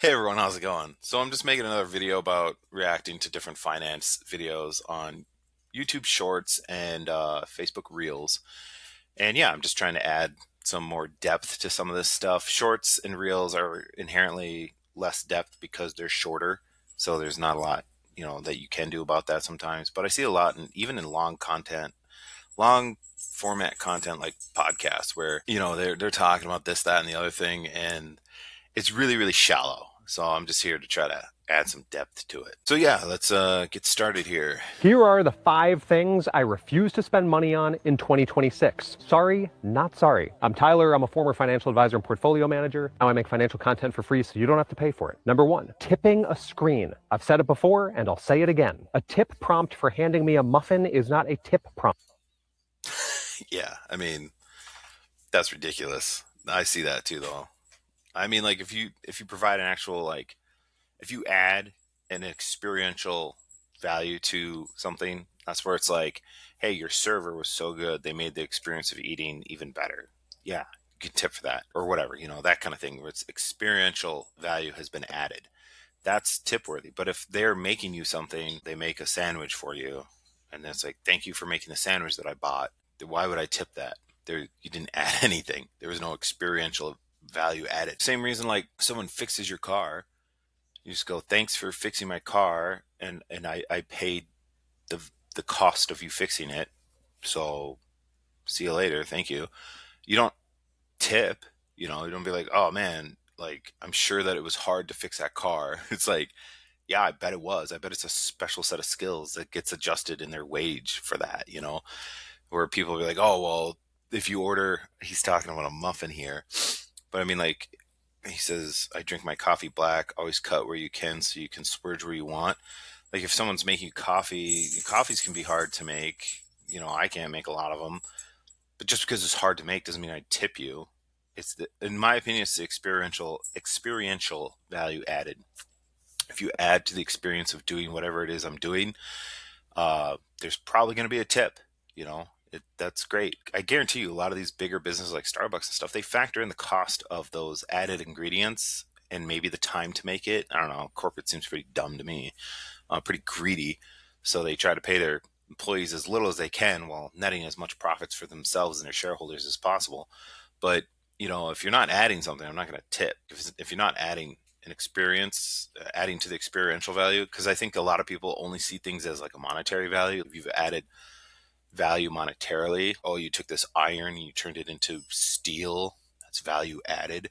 Hey everyone, how's it going? So I'm just making another video about reacting to different finance videos on YouTube Shorts and Facebook Reels. And yeah, I'm just trying to add some more depth to some of this stuff. Shorts and Reels are inherently less depth because they're shorter, so there's not a lot, that you can do about that sometimes. But I see a lot, even in long content, long format content like podcasts, where they're talking about this, that, and the other thing, and it's really, really shallow. So I'm just here to try to add some depth to it. So yeah, let's get started here. Here are the 5 things I refuse to spend money on in 2026. Sorry, not sorry. I'm Tyler. I'm a former financial advisor and portfolio manager. Now I make financial content for free so you don't have to pay for it. Number 1, tipping a screen. I've said it before and I'll say it again. A tip prompt for handing me a muffin is not a tip prompt. Yeah, I mean, that's ridiculous. I see that too though. I mean, like if you provide an actual, like, if you add an experiential value to something, that's where it's like, hey, your server was so good, they made the experience of eating even better. Yeah, you can tip for that or whatever, that kind of thing where it's experiential value has been added. That's tip worthy. But if they're making you something, they make a sandwich for you, and then it's like, thank you for making the sandwich that I bought. Then why would I tip that? There, you didn't add anything. There was no experiential value added. Same reason, like someone fixes your car, you just go, thanks for fixing my car, and I paid the cost of you fixing it. So see you later. Thank you. You don't tip, you don't be like, oh man, like I'm sure that it was hard to fix that car. It's like, yeah, I bet it was. I bet it's a special set of skills that gets adjusted in their wage for that, where people will be like, oh, well, if you order, he's talking about a muffin here. But I mean, like, he says, I drink my coffee black, always cut where you can so you can splurge where you want. Like, if someone's making coffee, coffees can be hard to make. I can't make a lot of them. But just because it's hard to make doesn't mean I tip you. In my opinion, it's the experiential value added. If you add to the experience of doing whatever it is I'm doing, there's probably going to be a tip. That's great. I guarantee you, a lot of these bigger businesses like Starbucks and stuff, they factor in the cost of those added ingredients and maybe the time to make it. I don't know. Corporate seems pretty dumb to me, pretty greedy. So they try to pay their employees as little as they can while netting as much profits for themselves and their shareholders as possible. But if you're not adding something, I'm not going to tip. If you're not adding an experience, adding to the experiential value, because I think a lot of people only see things as like a monetary value. If you've added value monetarily, oh, you took this iron and you turned it into steel, that's value added.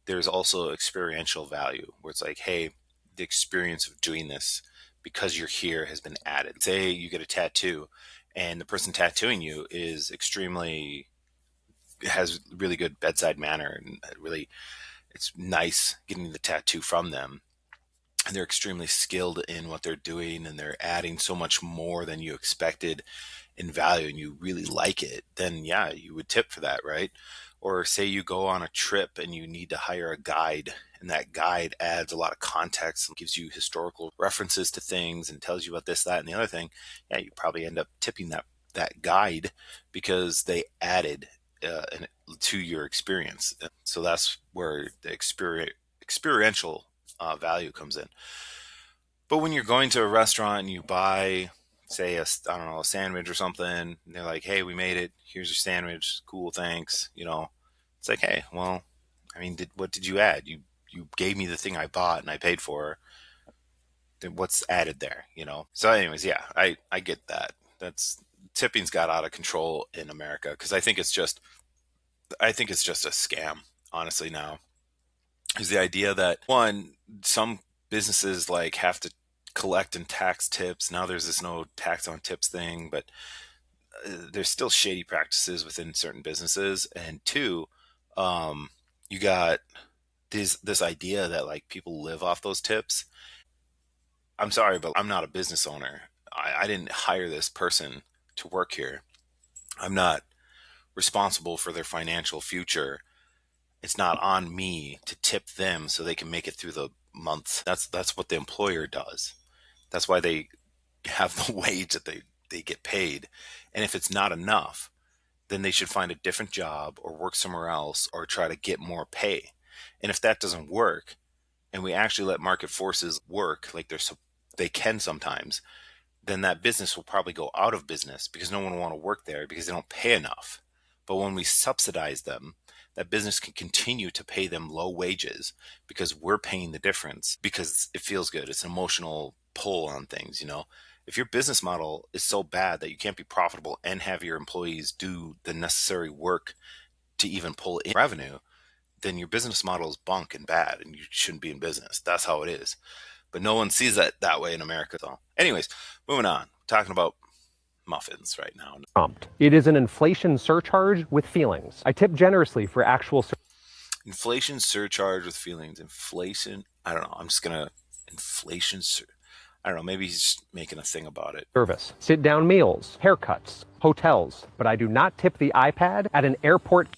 There's also experiential value where it's like, hey, the experience of doing this because you're here has been added. Say you get a tattoo and the person tattooing you has really good bedside manner, and really it's nice getting the tattoo from them, and they're extremely skilled in what they're doing, and they're adding so much more than you expected in value, and you really like it, then yeah, you would tip for that, right? Or say you go on a trip and you need to hire a guide, and that guide adds a lot of context and gives you historical references to things and tells you about this, that, and the other thing. Yeah, you probably end up tipping that guide because they added to your experience. So that's where the experiential value comes in. But when you're going to a restaurant and you buy, say, I don't know, a sandwich or something, and they're like, hey, we made it. Here's your sandwich. Cool, thanks. It's like, hey, well, I mean, what did you add? You gave me the thing I bought and I paid for. Then what's added there? So anyways, yeah, I get that. That's Tipping's got out of control in America because I think it's just a scam, honestly, now. Is the idea that, one, some businesses like have to collect and tax tips. Now there's this no tax on tips thing, but there's still shady practices within certain businesses. And two, you got this idea that like people live off those tips. I'm sorry, but I'm not a business owner. I didn't hire this person to work here. I'm not responsible for their financial future. It's not on me to tip them so they can make it through the month. That's what the employer does. That's why they have the wage that they get paid. And if it's not enough, then they should find a different job or work somewhere else or try to get more pay. And if that doesn't work, and we actually let market forces work like they can sometimes, then that business will probably go out of business because no one will want to work there because they don't pay enough. But when we subsidize them, that business can continue to pay them low wages because we're paying the difference because it feels good. It's an emotional pull on things, you know. If your business model is so bad that you can't be profitable and have your employees do the necessary work to even pull in revenue, then your business model is bunk and bad and you shouldn't be in business. That's how it is. But no one sees that way in America. So, anyways, moving on. Talking about muffins right now. Prompt. It is an inflation surcharge with feelings. I tip generously for actual Inflation surcharge with feelings. Inflation. I don't know. I'm just gonna inflation. I don't know. Maybe he's making a thing about it. service. Sit down meals, haircuts, hotels. But I do not tip the iPad at an airport.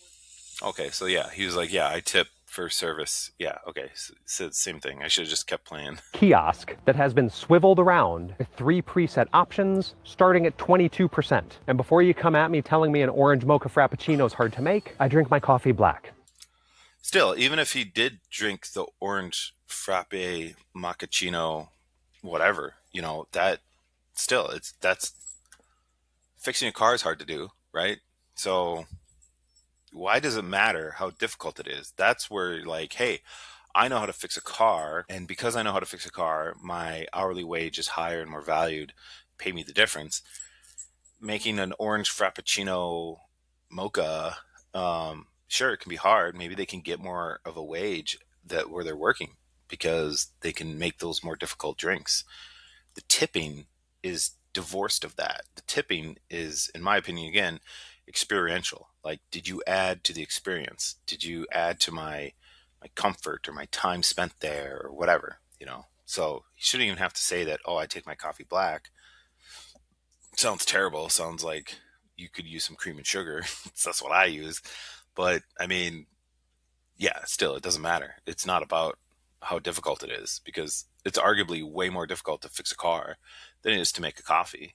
Okay, so yeah, he was like, yeah, I tip for service. Yeah, okay, so same thing. I should have just kept playing. Kiosk that has been swiveled around with 3 preset options starting at 22%. And before you come at me telling me an orange mocha frappuccino is hard to make, I drink my coffee black. Still, even if he did drink the orange frappe macchiato, whatever, you know, that still that's fixing a car is hard to do, right? So why does it matter how difficult it is? That's where like, hey, I know how to fix a car, and because I know how to fix a car, my hourly wage is higher and more valued. Pay me the difference. Making an orange frappuccino mocha, sure, it can be hard. Maybe they can get more of a wage that where they're working because they can make those more difficult drinks. The tipping is divorced of that. The tipping is, in my opinion, again, experiential. Like, did you add to the experience? Did you add to my comfort or my time spent there or whatever, you know? So you shouldn't even have to say that, oh, I take my coffee black. Sounds terrible. Sounds like you could use some cream and sugar. That's what I use. But I mean, yeah, still, it doesn't matter. It's not about how difficult it is because it's arguably way more difficult to fix a car than it is to make a coffee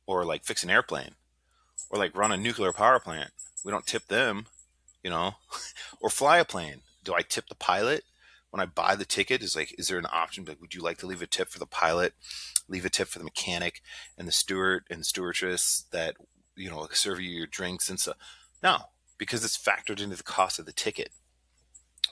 or like fix an airplane or like run a nuclear power plant. We don't tip them, you know, or fly a plane. Do I tip the pilot when I buy the ticket? Is there an option? Like, would you like to leave a tip for the pilot, leave a tip for the mechanic and the steward and stewardess that, you know, serve you your drinks and stuff? No, because it's factored into the cost of the ticket.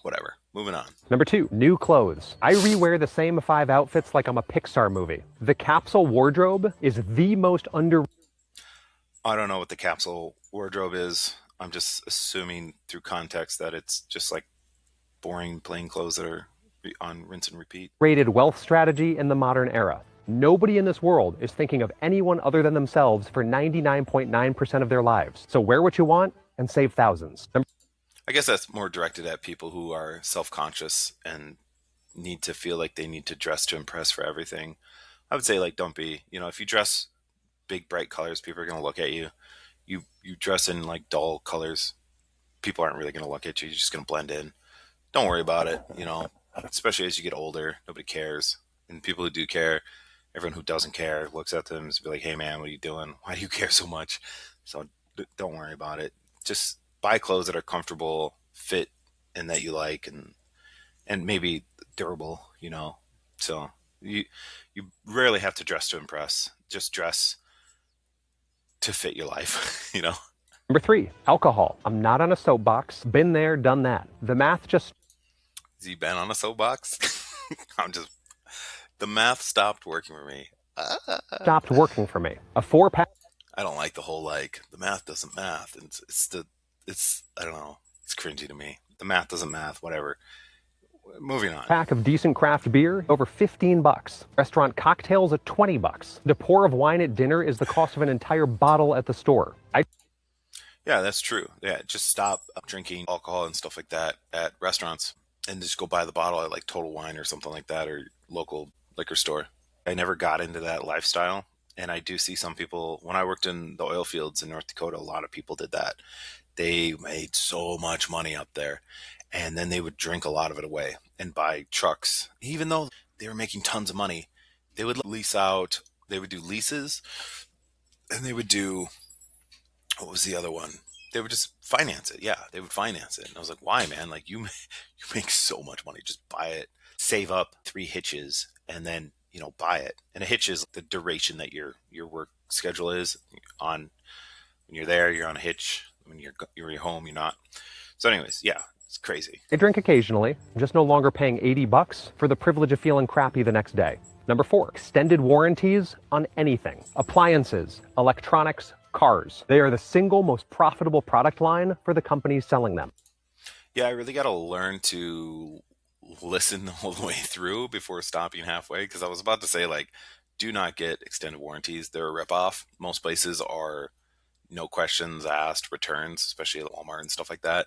Whatever. Moving on. Number 2, new clothes. I rewear the same 5 outfits like I'm a Pixar movie. The capsule wardrobe is the most I don't know what the capsule wardrobe is. I'm just assuming through context that it's just like boring plain clothes that are on rinse and repeat. underrated wealth strategy in the modern era. Nobody in this world is thinking of anyone other than themselves for 99.9% of their lives. So wear what you want and save thousands. I guess that's more directed at people who are self-conscious and need to feel like they need to dress to impress for everything. I would say like don't be, you know, if you dress big bright colors, people are going to look at you. You dress in like dull colors, people aren't really going to look at you. You're just going to blend in. Don't worry about it, you know, especially as you get older, nobody cares. And people who do care, everyone who doesn't care looks at them and be like, hey man, what are you doing? Why do you care so much? So don't worry about it. Just buy clothes that are comfortable, fit, and that you like, and maybe durable, you know. So you rarely have to dress to impress. Just dress to fit your life, you know. Number 3, alcohol. I'm not on a soapbox. Been there, done that. The math just Has he been on a soapbox? I'm just the math stopped working for me. stopped working for me. A 4-pack I don't like the whole like the math doesn't math. It's I don't know. It's cringy to me. The math doesn't math. Whatever. Moving on. pack of decent craft beer over $15. Restaurant cocktails at $20. The pour of wine at dinner is the cost of an entire bottle at the store. Yeah, that's true. Yeah, just stop drinking alcohol and stuff like that at restaurants and just go buy the bottle at like Total Wine or something like that or local liquor store. I never got into that lifestyle. And I do see some people, when I worked in the oil fields in North Dakota, a lot of people did that. They made so much money up there. And then they would drink a lot of it away and buy trucks. Even though they were making tons of money, they would lease out, they would do leases, and they would do, what was the other one? They would just finance it. Yeah, they would finance it. And I was like, why, man? Like, you make so much money. Just buy it. save up 3 hitches and then, buy it. And a hitch is the duration that your work schedule is on. When you're there, you're on a hitch. When you're home, you're not. So anyways, yeah, it's crazy. I drink occasionally. I'm just no longer paying $80 for the privilege of feeling crappy the next day. Number 4, extended warranties on anything. Appliances, electronics, cars. They are the single most profitable product line for the companies selling them. Yeah, I really got to learn to listen all the way through before stopping halfway, because I was about to say, like, do not get extended warranties. They're a ripoff. Most places are no questions asked returns, especially at Walmart and stuff like that,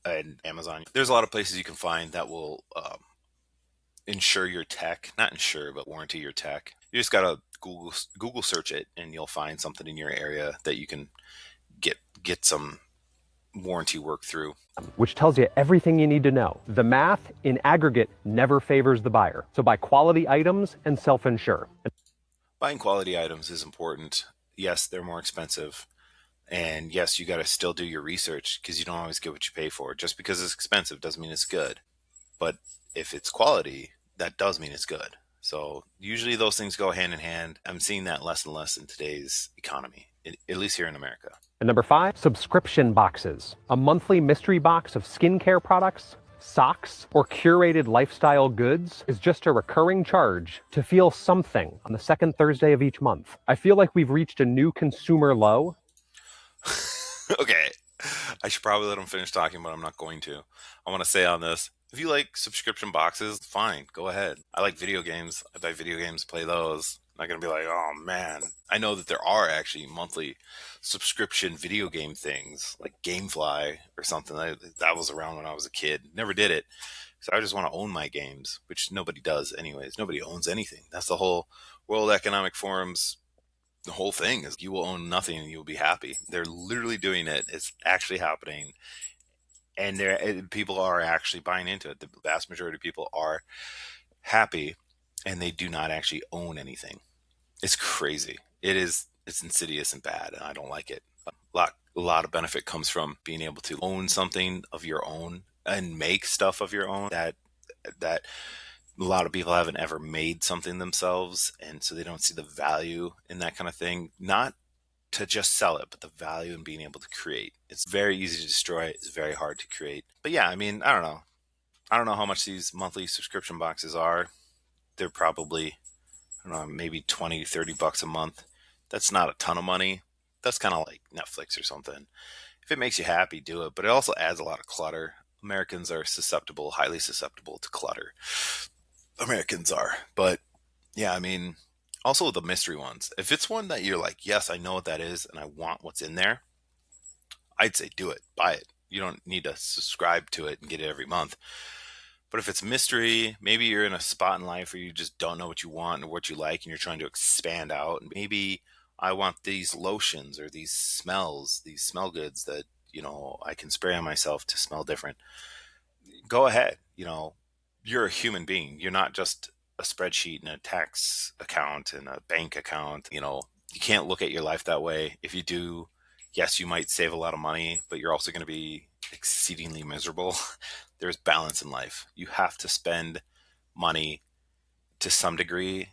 and Amazon. There's a lot of places you can find that will insure your tech, not insure, but warranty your tech. You just gotta Google search it, and you'll find something in your area that you can get some warranty work through. Which tells you everything you need to know. The math in aggregate never favors the buyer. So buy quality items and self-insure. Buying quality items is important. Yes, they're more expensive. And yes, you got to still do your research, because you don't always get what you pay for. Just because it's expensive doesn't mean it's good. But if it's quality, that does mean it's good. So usually those things go hand in hand. I'm seeing that less and less in today's economy, at least here in America. And number 5, subscription boxes. A monthly mystery box of skincare products, socks, or curated lifestyle goods is just a recurring charge to feel something on the second Thursday of each month. I feel like we've reached a new consumer low. Okay, I should probably let him finish talking, but I'm not going to. I want to say on this, if you like subscription boxes, fine, go ahead. I like video games. I buy video games, play those. I'm not going to be like, oh man. I know that there are actually monthly subscription video game things, like GameFly or something. That was around when I was a kid. Never did it. So I just want to own my games, which nobody does anyways. Nobody owns anything. That's the whole World Economic Forum's the whole thing, is you will own nothing and you'll be happy. They're literally doing it. It's actually happening. And people are actually buying into it. The vast majority of people are happy, and they do not actually own anything. It's crazy. It's insidious and bad, and I don't like it. A lot of benefit comes from being able to own something of your own and make stuff of your own that a lot of people haven't ever made something themselves, and so they don't see the value in that kind of thing. Not to just sell it, but the value in being able to create. It's very easy to destroy. It's very hard to create. But yeah, I mean, I don't know. I don't know how much these monthly subscription boxes are. They're probably, I don't know, maybe $20-$30 a month. That's not a ton of money. That's kind of like Netflix or something. If it makes you happy, do it. But it also adds a lot of clutter. Americans are highly susceptible to clutter. Americans are. But yeah, I mean, also the mystery ones. If it's one that you're like, yes, I know what that is and I want what's in there, I'd say do it. Buy it. You don't need to subscribe to it and get it every month. But if it's mystery, maybe you're in a spot in life where you just don't know what you want or what you like, and you're trying to expand out. Maybe I want these lotions or these smells, these smell goods that, I can spray on myself to smell different. Go ahead. You're a human being. You're not just a spreadsheet and a tax account and a bank account. You can't look at your life that way. If you do, yes, you might save a lot of money, but you're also going to be exceedingly miserable. There's balance in life. You have to spend money to some degree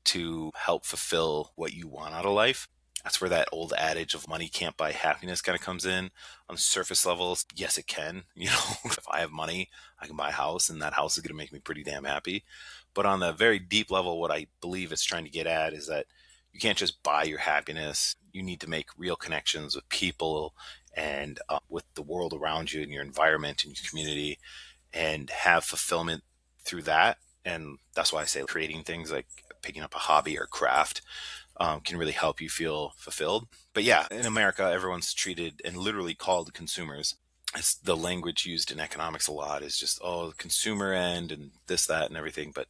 to help fulfill what you want out of life. That's where that old adage of money can't buy happiness kind of comes in. On surface levels, yes, it can. If I have money, I can buy a house, and that house is going to make me pretty damn happy. But on the very deep level, what I believe it's trying to get at is that you can't just buy your happiness. You need to make real connections with people and with the world around you and your environment and your community, and have fulfillment through that. And that's why I say creating things like picking up a hobby or craft can really help you feel fulfilled. But yeah, in America, everyone's treated and literally called consumers. It's the language used in economics a lot is just, the consumer end and this, that, and everything. But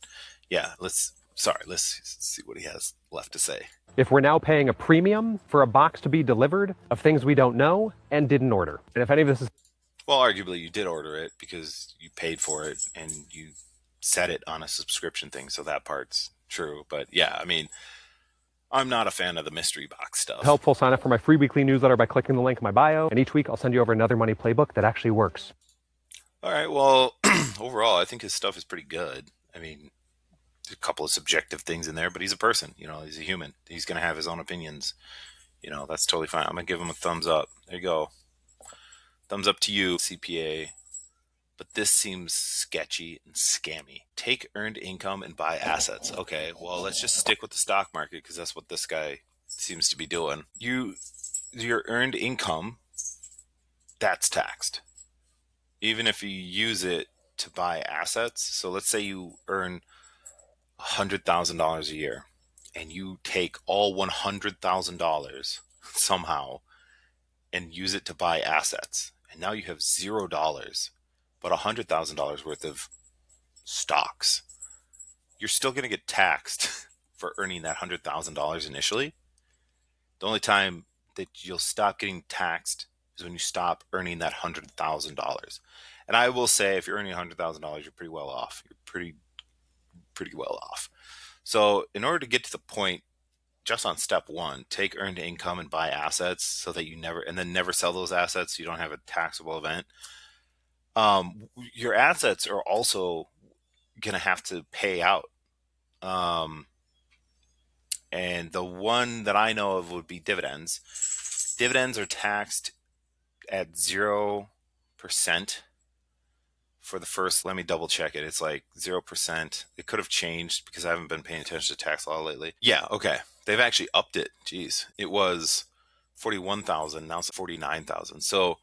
yeah, let's see what he has left to say. If we're now paying a premium for a box to be delivered of things we don't know and didn't order. And if any of this is... Well, arguably you did order it because you paid for it and you set it on a subscription thing. So that part's true. But yeah, I mean, I'm not a fan of the mystery box stuff. Helpful, sign up for my free weekly newsletter by clicking the link in my bio. And each week I'll send you over another money playbook that actually works. All right. Well, overall, I think his stuff is pretty good. I mean, there's a couple of subjective things in there, but he's a person, he's a human. He's going to have his own opinions. That's totally fine. I'm going to give him a thumbs up. There you go. Thumbs up to you, CPA. But this seems sketchy and scammy. Take earned income and buy assets. Okay, well, let's just stick with the stock market because that's what this guy seems to be doing. Your earned income, that's taxed. Even if you use it to buy assets. So let's say you earn $100,000 a year and you take all $100,000 somehow and use it to buy assets. And now you have $0, but $100,000 worth of stocks. You're still going to get taxed for earning that $100,000 initially. The only time that you'll stop getting taxed is when you stop earning that $100,000. And I will say, if you're earning $100,000, you're pretty well off. You're pretty well off. So in order to get to the point, just on step one, take earned income and buy assets so that you never sell those assets. So you don't have a taxable event. Your assets are also going to have to pay out. And the one that I know of would be dividends. Dividends are taxed at 0% for the first, let me double check it. It's like 0%. It could have changed because I haven't been paying attention to tax law lately. Yeah, okay. They've actually upped it. Jeez. It was 41,000, now it's 49,000. So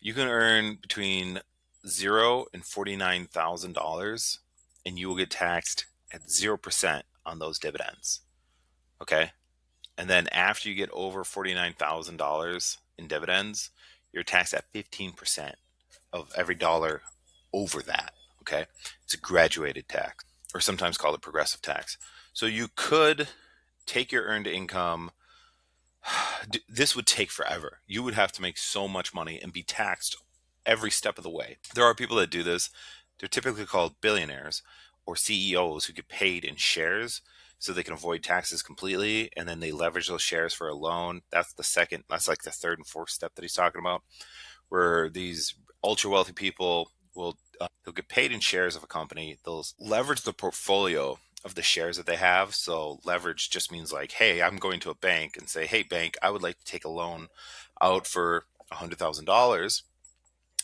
you can earn between $0 and $49,000 and you will get taxed at 0% on those dividends. Okay. And then after you get over $49,000 in dividends, you're taxed at 15% of every dollar over that. Okay. It's a graduated tax, or sometimes called a progressive tax. So you could take your earned income. This would take forever. You would have to make so much money and be taxed every step of the way. There are people that do this. They're typically called billionaires or CEOs who get paid in shares so they can avoid taxes completely. And then they leverage those shares for a loan. That's like the third and fourth step that he's talking about, where these ultra wealthy people they'll get paid in shares of a company. They'll leverage the portfolio of the shares that they have. So leverage just means like, hey, I'm going to a bank and say, hey, bank, I would like to take a loan out for $100,000.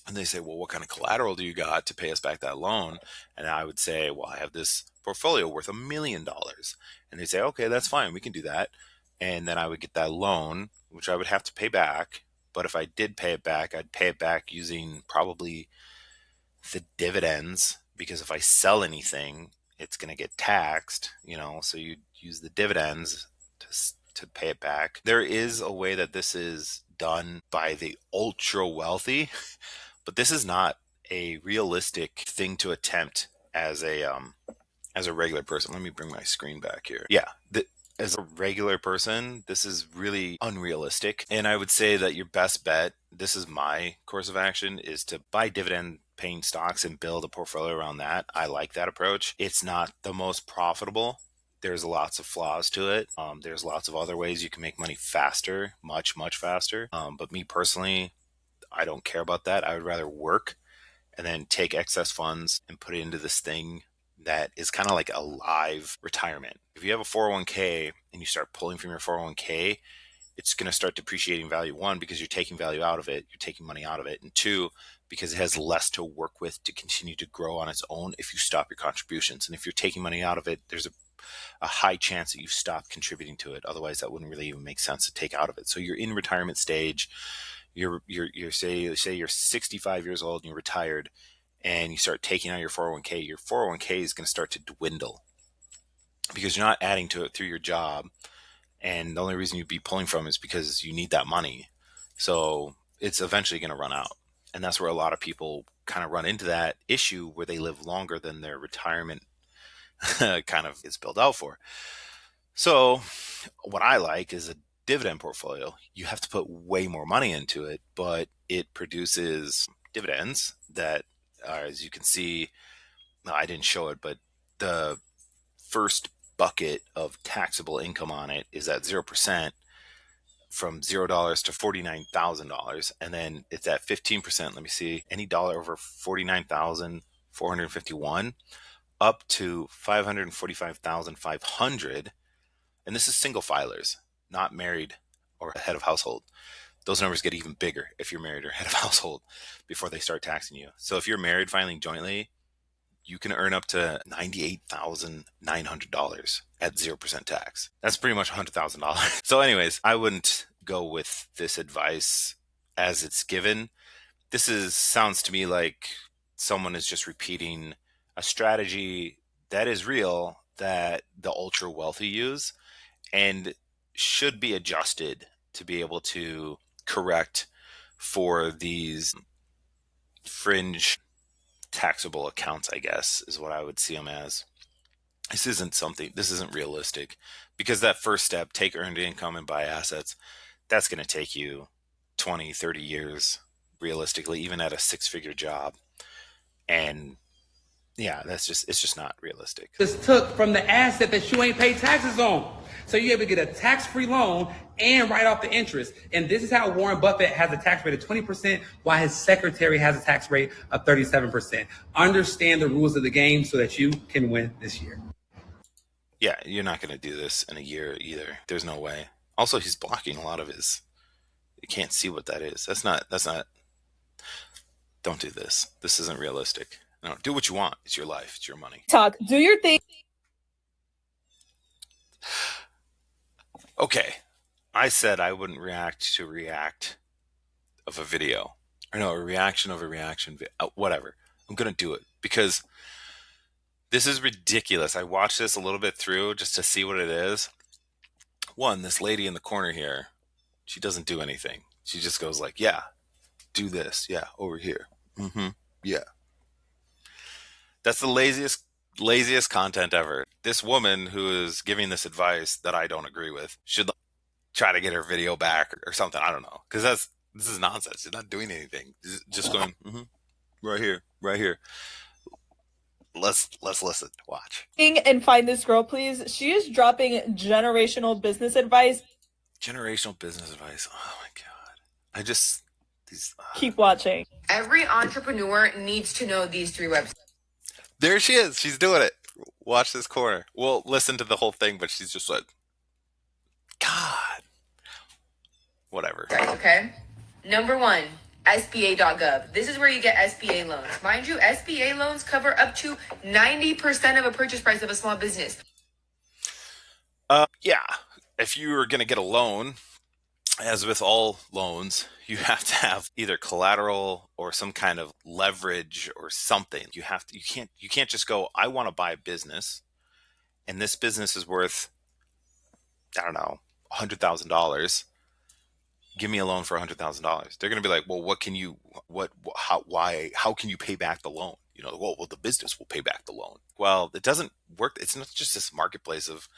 And they say, well, what kind of collateral do you got to pay us back that loan? And I would say, well, I have this portfolio worth $1 million. And they say, okay, that's fine. We can do that. And then I would get that loan, which I would have to pay back. But if I did pay it back, I'd pay it back using probably the dividends, because if I sell anything, it's going to get taxed, so you use the dividends to pay it back. There is a way that this is done by the ultra wealthy, but this is not a realistic thing to attempt as a regular person. Let me bring my screen back here. Yeah. As a regular person, this is really unrealistic. And I would say that your best bet, this is my course of action, is to buy dividend paying stocks and build a portfolio around that. I like that approach. It's not the most profitable. There's lots of flaws to it. There's lots of other ways you can make money faster, much, much faster. But me personally, I don't care about that. I would rather work and then take excess funds and put it into this thing that is kind of like a live retirement. If you have a 401k and you start pulling from your 401k, it's going to start depreciating value. One, because you're taking value out of it, you're taking money out of it. And two, because it has less to work with to continue to grow on its own if you stop your contributions. And if you're taking money out of it, there's a high chance that you stop contributing to it. Otherwise, that wouldn't really even make sense to take out of it. So you're in retirement stage. You're say you're 65 years old and you're retired, and you start taking out your 401k is going to start to dwindle because you're not adding to it through your job. And the only reason you'd be pulling from is because you need that money. So it's eventually going to run out. And that's where a lot of people kind of run into that issue where they live longer than their retirement kind of is built out for. So what I like is a dividend portfolio. You have to put way more money into it, but it produces dividends that, as you can see, I didn't show it, but the first bucket of taxable income on it is at 0% from $0 to $49,000. And then it's at 15%. Let me see, any dollar over 49,451 up to 545,500. And this is single filers, not married or head of household. Those numbers get even bigger if you're married or head of household before they start taxing you. So if you're married filing jointly, you can earn up to $98,900 at 0% tax. That's pretty much $100,000. So anyways, I wouldn't go with this advice as it's given. Sounds to me like someone is just repeating a strategy that is real, that the ultra wealthy use, and should be adjusted to be able to correct for these fringe taxable accounts, I guess, is what I would see them as. This isn't realistic, because that first step, take earned income and buy assets, that's going to take you 20, 30 years realistically, even at a 6-figure job. And yeah, it's just not realistic. Just took from the asset that you ain't paid taxes on. So you're able to get a tax-free loan and write off the interest. And this is how Warren Buffett has a tax rate of 20%, while his secretary has a tax rate of 37%. Understand the rules of the game so that you can win this year. Yeah, you're not going to do this in a year either. There's no way. Also, he's blocking a lot of his. You can't see what that is. That's not. Don't do this. This isn't realistic. No, do what you want. It's your life. It's your money. Do your thing. Okay. I said I wouldn't react to of a video. Or no, a reaction of a reaction. Whatever. I'm going to do it because this is ridiculous. I watched this a little bit through just to see what it is. One, this lady in the corner here, she doesn't do anything. She just goes like, yeah, do this. Yeah, over here. Mm-hmm. Yeah. That's the laziest content ever. This woman who is giving this advice that I don't agree with should try to get her video back or something. I don't know. Because this is nonsense. She's not doing anything. Just going, right here, right here. Let's listen, watch. And find this girl, please. She is dropping generational business advice. Generational business advice. Oh my God. Keep watching. Every entrepreneur needs to know these 3 websites. There she is. She's doing it. Watch this corner. We'll listen to the whole thing, but she's just like, God. Whatever. Okay. Number 1, SBA.gov. This is where you get SBA loans. Mind you, SBA loans cover up to 90% of a purchase price of a small business. Yeah. If you are going to get a loan, as with all loans, you have to have either collateral or some kind of leverage or something. You can't just go, I want to buy a business and this business is worth, I don't know, $100,000. Give me a loan for $100,000. They're going to be like, well, how can you pay back the loan? Well, the business will pay back the loan. Well, it doesn't work. It's not just this marketplace of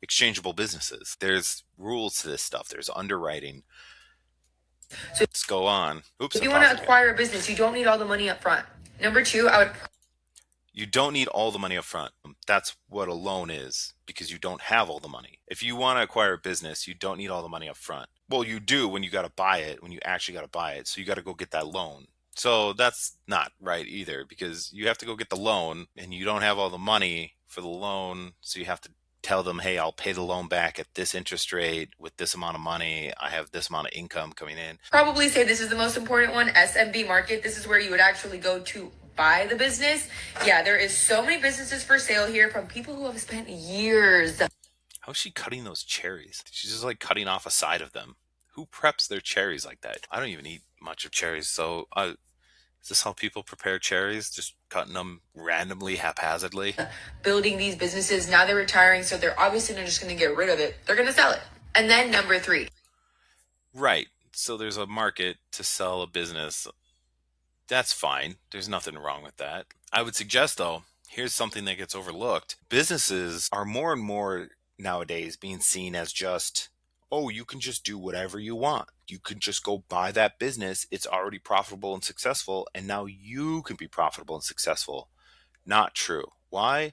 exchangeable businesses. There's rules to this stuff. There's underwriting. So let's go on. Oops. If you want to acquire a business, you don't need all the money up front. Number 2, you don't need all the money up front. That's what a loan is, because you don't have all the money. If you want to acquire a business, you don't need all the money up front. Well, you do when you got to buy it, when you actually got to buy it. So you got to go get that loan. So that's not right either, because you have to go get the loan and you don't have all the money for the loan. So you have to tell them, hey, I'll pay the loan back at this interest rate with this amount of money. I have this amount of income coming in. probably say this is the most important one, SMB market. This is where you would actually go to buy the business. Yeah, there is so many businesses for sale here from people who have spent years. How's she cutting those cherries? She's just like cutting off a side of them. Who preps their cherries like that? I don't even eat much of cherries. So is this how people prepare cherries? Just cutting them randomly, haphazardly? Building these businesses. Now they're retiring, so they're obviously not just going to get rid of it. They're going to sell it. And then number 3. Right. So there's a market to sell a business. That's fine. There's nothing wrong with that. I would suggest, though, here's something that gets overlooked. Businesses are more and more nowadays being seen as just, oh, you can just do whatever you want. You can just go buy that business. It's already profitable and successful, and now you can be profitable and successful. Not true. Why?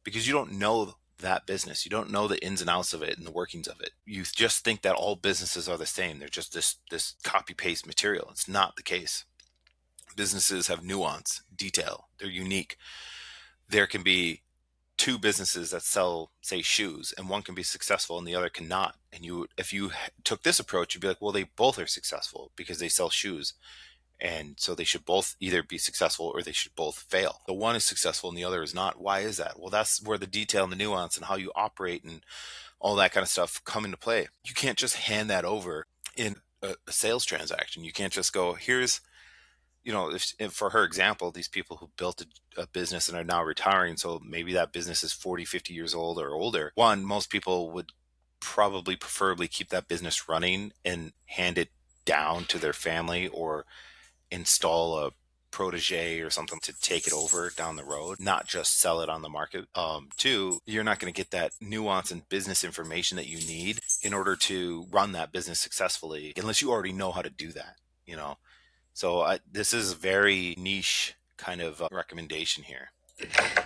Because you don't know that business. You don't know the ins and outs of it and the workings of it. You just think that all businesses are the same. They're just this copy-paste material. It's not the case. Businesses have nuance, detail. They're unique. there can be two businesses that sell, say, shoes, and one can be successful and the other cannot. And if you took this approach, you'd be like, well, they both are successful because they sell shoes. And so they should both either be successful or they should both fail. The one is successful and the other is not. Why is that? Well, that's where the detail and the nuance and how you operate and all that kind of stuff come into play. You can't just hand that over in a sales transaction. You can't just go, here's, if for her example, these people who built a business and are now retiring, so maybe that business is 40, 50 years old or older. One, most people would probably preferably keep that business running and hand it down to their family or install a protege or something to take it over down the road, not just sell it on the market. Two, you're not going to get that nuance and business information that you need in order to run that business successfully unless you already know how to do that, So this is a very niche kind of recommendation here.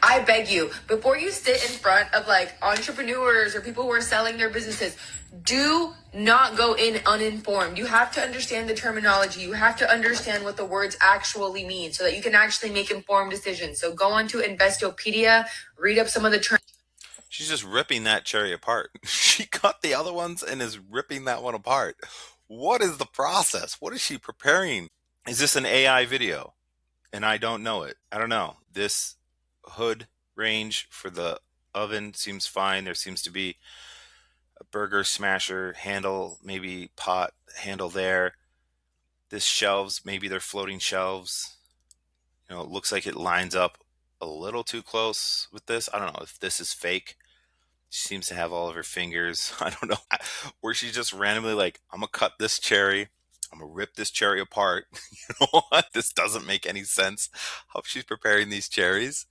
I beg you, before you sit in front of like entrepreneurs or people who are selling their businesses, do not go in uninformed. You have to understand the terminology. You have to understand what the words actually mean so that you can actually make informed decisions. So go on to Investopedia, read up some of the terms. She's just ripping that cherry apart. She cut the other ones and is ripping that one apart. What is the process? What is she preparing? Is this an AI video? And I don't know it. I don't know. This hood range for the oven seems fine. There seems to be a burger smasher handle, maybe pot handle there. This shelves, maybe they're floating shelves. It looks like it lines up a little too close with this. I don't know if this is fake. She seems to have all of her fingers. I don't know. Where she's just randomly like, I'm going to cut this cherry. I'm going to rip this cherry apart. You know what? This doesn't make any sense how she's preparing these cherries.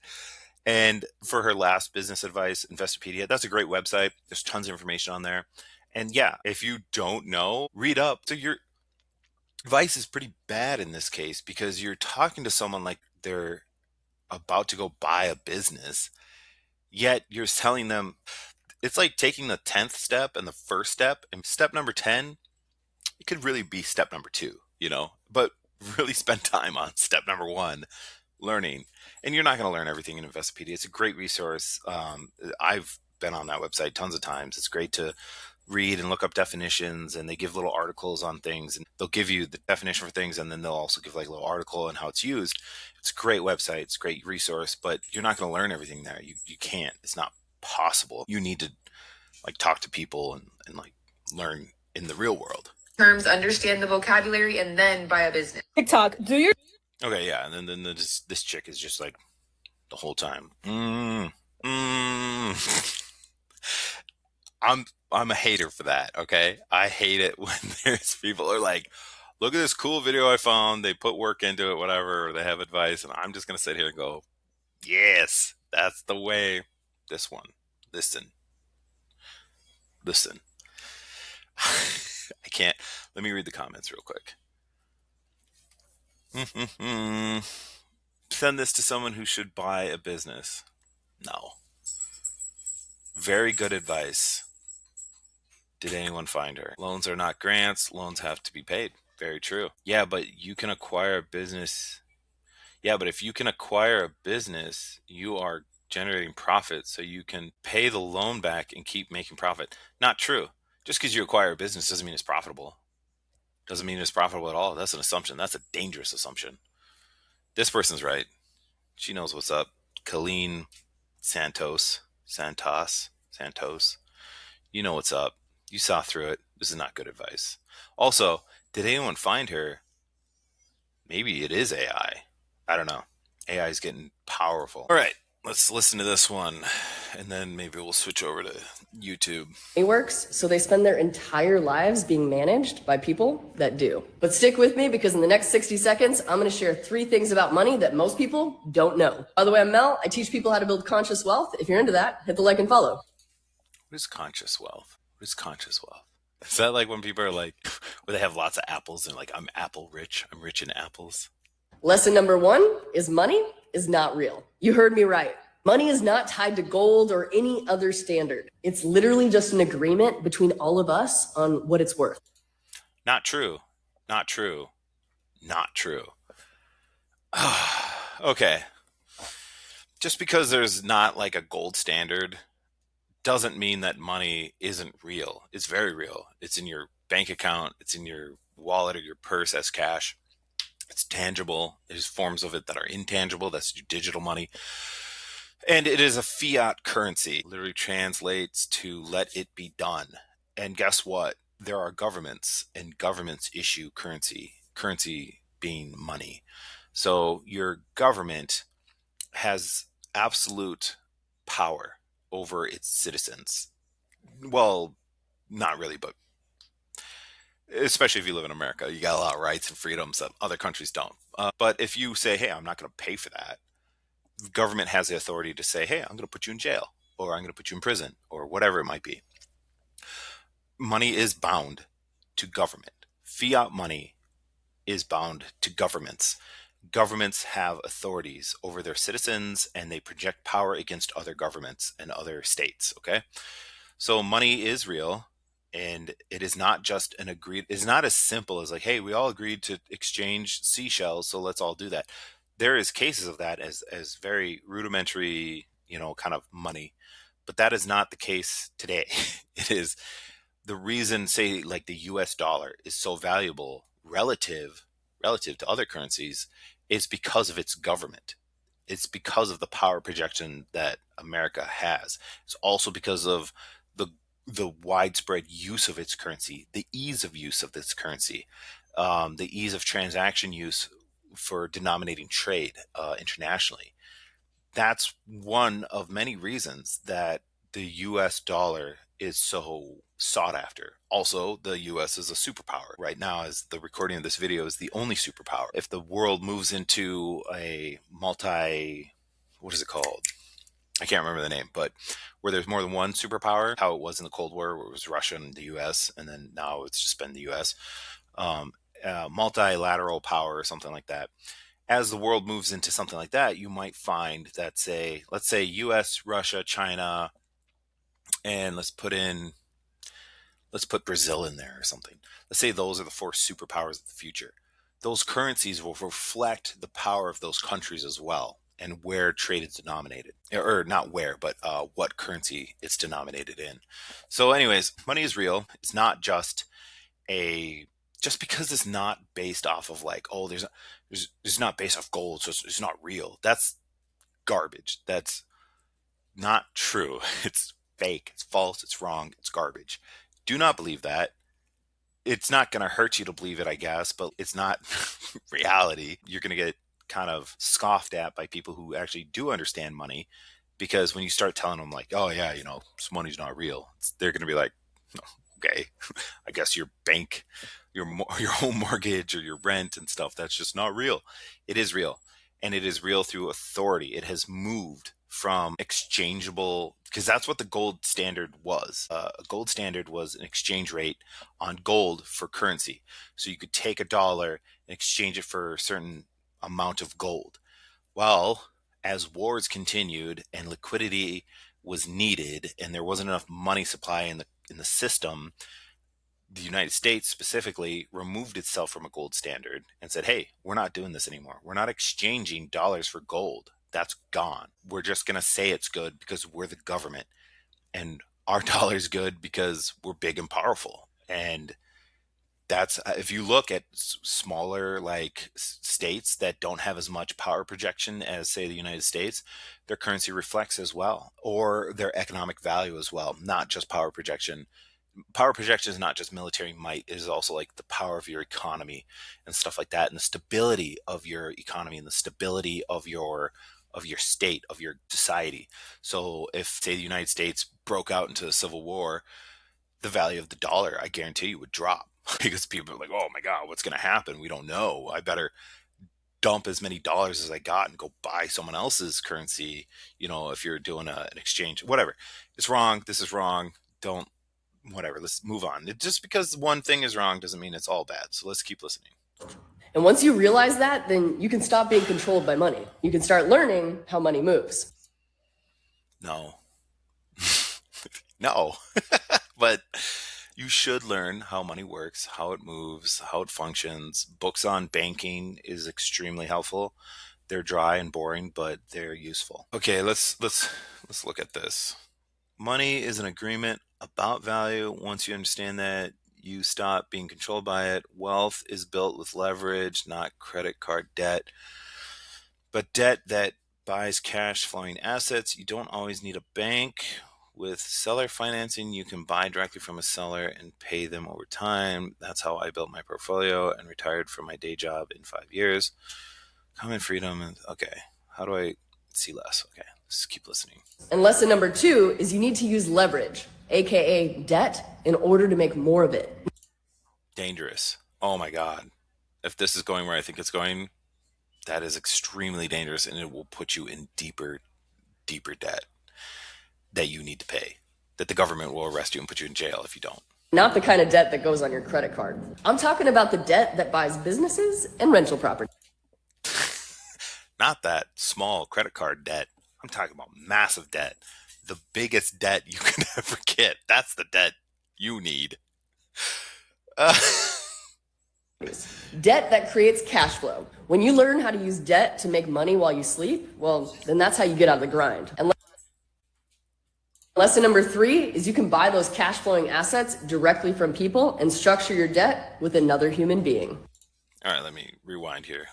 And for her last business advice, Investopedia, that's a great website. There's tons of information on there. And yeah, if you don't know, read up. So your advice is pretty bad in this case because you're talking to someone like they're about to go buy a business, yet you're telling them it's like taking the 10th step and the first step, and step number 10, it could really be step number 2, but really spend time on step number 1, learning. And you're not going to learn everything in Investopedia. It's a great resource. I've been on that website tons of times. It's great to read and look up definitions, and they give little articles on things, and they'll give you the definition for things, and then they'll also give like a little article on how it's used. It's a great website. It's a great resource, but you're not going to learn everything there. You can't. It's not possible. You need to like talk to people and like learn in the real world. Terms, understand the vocabulary, and then buy a business. TikTok, do your Okay, yeah, and then this chick is just like the whole time. I'm a hater for that. Okay, I hate it when there's people are like, look at this cool video I found. They put work into it, whatever. Or they have advice, and I'm just gonna sit here and go, yes, that's the way. This one, listen. I can't. Let me read the comments real quick. Send this to someone who should buy a business. No. Very good advice. Did anyone find her? Loans are not grants. Loans have to be paid. Very true. Yeah, but you can acquire a business. Yeah, but if you can acquire a business, you are generating profit, so you can pay the loan back and keep making profit. Not true. Just because you acquire a business doesn't mean it's profitable. Doesn't mean it's profitable at all. That's an assumption. That's a dangerous assumption. This person's right. She knows what's up. Colleen Santos. You know what's up. You saw through it. This is not good advice. Also, did anyone find her? Maybe it is AI. I don't know. AI is getting powerful. All right. Let's listen to this one, and then maybe we'll switch over to YouTube. It works, so they spend their entire lives being managed by people that do. But stick with me, because in the next 60 seconds, I'm going to share 3 things about money that most people don't know. By the way, I'm Mel. I teach people how to build conscious wealth. If you're into that, hit the like and follow. What is conscious wealth? What is conscious wealth? Is that like when people are like, where they have lots of apples and like, I'm apple rich. I'm rich in apples. Lesson number 1 is money is not real. You heard me right. Money is not tied to gold or any other standard. It's literally just an agreement between all of us on what it's worth. Not true. Not true. Not true. Okay. Just because there's not like a gold standard doesn't mean that money isn't real. It's very real. It's in your bank account, it's in your wallet or your purse as cash. It's tangible. There's forms of it that are intangible. That's your digital money. And it is a fiat currency. It literally translates to let it be done. And guess what? There are governments, and governments issue currency being money. So your government has absolute power over its citizens. Well, not really, but especially if you live in America, you got a lot of rights and freedoms that other countries don't. But if you say, hey, I'm not going to pay for that, the government has the authority to say, hey, I'm going to put you in jail, or I'm going to put you in prison, or whatever it might be. Money is bound to government. Fiat money is bound to governments. Governments have authorities over their citizens, and they project power against other governments and other states. Okay. So money is real, and it is not just it's not as simple as like, hey, we all agreed to exchange seashells, so let's all do that. There is cases of that as very rudimentary, kind of money, but that is not the case today. It is the reason, say, like the US dollar is so valuable relative to other currencies is because of its government. It's because of the power projection that America has. It's also because of the widespread use of its currency, the ease of use of this currency, the ease of transaction use for denominating trade internationally. That's one of many reasons that the US dollar is so sought after. Also, the US is a superpower. Right now, as the recording of this video is the only superpower. If the world moves into a what is it called? I can't remember the name, but where there's more than one superpower, how it was in the Cold War, where it was Russia and the US, and then now it's just been the US, multilateral power or something like that. As the world moves into something like that, you might find that, let's say US, Russia, China, and let's put Brazil in there or something. Let's say those are the four superpowers of the future. Those currencies will reflect the power of those countries as well, and where trade is denominated, or not where, but what currency it's denominated in. So anyways, money is real. It's not just because it's not based off of like, oh, it's not based off gold, so it's not real. That's garbage. That's not true. It's fake. It's false. It's wrong. It's garbage. Do not believe that. It's not going to hurt you to believe it, I guess, but it's not reality. You're going to get kind of scoffed at by people who actually do understand money, because when you start telling them like, oh yeah, this money's not real, they're going to be like, okay, I guess your bank, your home mortgage or your rent and stuff, that's just not real. It is real, and it is real through authority. It has moved from exchangeable, because that's what the gold standard was. A gold standard was an exchange rate on gold for currency. So you could take a dollar and exchange it for a certain amount of gold. Well, as wars continued and liquidity was needed and there wasn't enough money supply in the system, the United States specifically removed itself from a gold standard and said, hey, we're not doing this anymore. We're not exchanging dollars for gold. That's gone. We're just going to say it's good because we're the government, and our dollar's good because we're big and powerful. And that's, if you look at smaller like states that don't have as much power projection as, say, the United States, their currency reflects as well, or their economic value as well, not just power projection. Power projection is not just military might, it is also like the power of your economy and stuff like that, and the stability of your economy and the stability of your state, of your society. So if, say, the United States broke out into a civil war, the value of the dollar, I guarantee you, would drop because people are like, oh my God, what's going to happen? We don't know. I better dump as many dollars as I got and go buy someone else's currency. If you're doing an exchange, whatever. It's wrong. This is wrong. Whatever. Let's move on. Just because one thing is wrong doesn't mean it's all bad. So let's keep listening. And once you realize that, then you can stop being controlled by money. You can start learning how money moves. No. No. But you should learn how money works, how it moves, how it functions. Books on banking is extremely helpful. They're dry and boring, but they're useful. Okay, let's look at this. Money is an agreement about value. Once you understand that, you stop being controlled by it. Wealth is built with leverage, not credit card debt. But debt that buys cash flowing assets, you don't always need a bank. With seller financing, you can buy directly from a seller and pay them over time. That's how I built my portfolio and retired from my day job in 5 years. Common freedom. Okay. How do I see less? Okay. Let's keep listening. And lesson number 2 is you need to use leverage, aka debt, in order to make more of it. Dangerous. Oh my God. If this is going where I think it's going, that is extremely dangerous, and it will put you in deeper debt that you need to pay, that the government will arrest you and put you in jail if you don't. Not the kind of debt that goes on your credit card. I'm talking about the debt that buys businesses and rental property. Not that small credit card debt. I'm talking about massive debt. The biggest debt you can ever get. That's the debt you need. Debt that creates cash flow. When you learn how to use debt to make money while you sleep, well, then that's how you get out of the grind. And lesson number 3 is you can buy those cash flowing assets directly from people and structure your debt with another human being. All right, let me rewind here.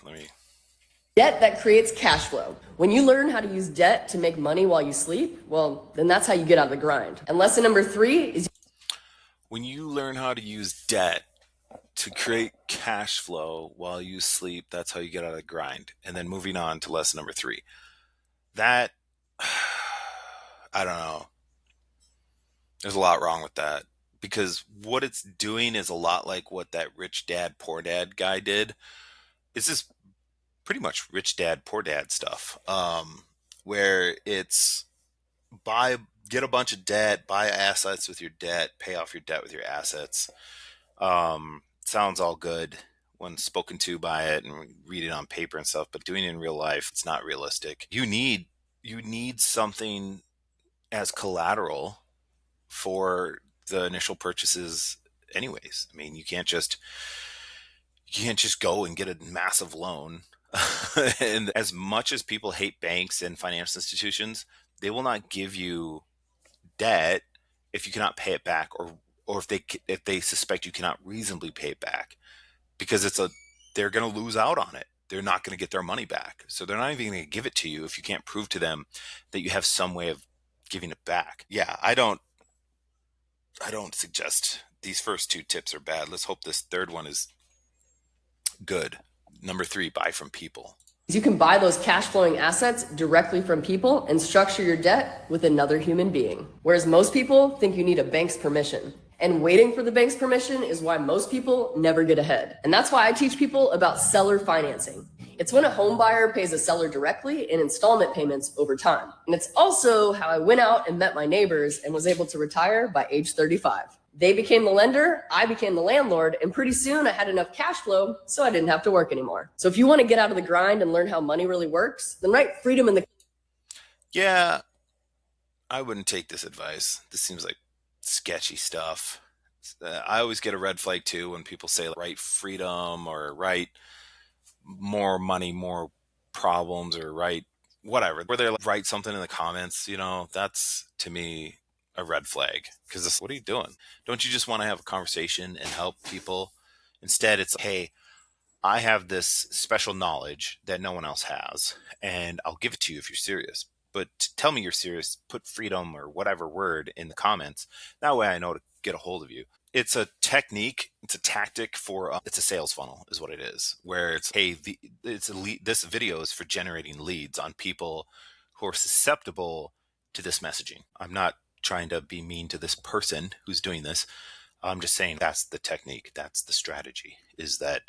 Debt that creates cash flow. When you learn how to use debt to make money while you sleep, well, then that's how you get out of the grind. And lesson number 3 is when you learn how to use debt to create cash flow while you sleep, that's how you get out of the grind. And then moving on to lesson number 3. That, I don't know. There's a lot wrong with that, because what it's doing is a lot like what that Rich Dad, Poor Dad guy did. It's just pretty much Rich Dad, Poor Dad stuff, where it's get a bunch of debt, buy assets with your debt, pay off your debt with your assets. Sounds all good when spoken to by it and read it on paper and stuff, but doing it in real life, it's not realistic. You need something as collateral for the initial purchases anyways. I mean, you can't just go and get a massive loan. And as much as people hate banks and financial institutions, they will not give you debt if you cannot pay it back, or if they suspect you cannot reasonably pay it back, because they're going to lose out on it. They're not going to get their money back. So they're not even going to give it to you if you can't prove to them that you have some way of giving it back. Yeah, I don't suggest these first 2 tips are bad. Let's hope this third one is good. Number 3, buy from people. you can buy those cash flowing assets directly from people and structure your debt with another human being. Whereas most people think you need a bank's permission. And waiting for the bank's permission is why most people never get ahead. And that's why I teach people about seller financing. It's when a home buyer pays a seller directly in installment payments over time. And it's also how I went out and met my neighbors and was able to retire by age 35. They became the lender, I became the landlord, and pretty soon I had enough cash flow so I didn't have to work anymore. So if you want to get out of the grind and learn how money really works, then write freedom in the... Yeah, I wouldn't take this advice. This seems like sketchy stuff. I always get a red flag too when people say write freedom or write more money, more problems, or write whatever. Where they're like, write something in the comments, that's to me a red flag, because what are you doing? Don't you just want to have a conversation and help people? Instead, it's, hey, I have this special knowledge that no one else has, and I'll give it to you if you're serious. But to tell me you're serious, put freedom or whatever word in the comments. That way I know to get a hold of you. It's a technique. It's a tactic for, it's a sales funnel is what it is, where it's, hey, this video is for generating leads on people who are susceptible to this messaging. I'm not trying to be mean to this person who's doing this. I'm just saying that's the technique. That's the strategy, is that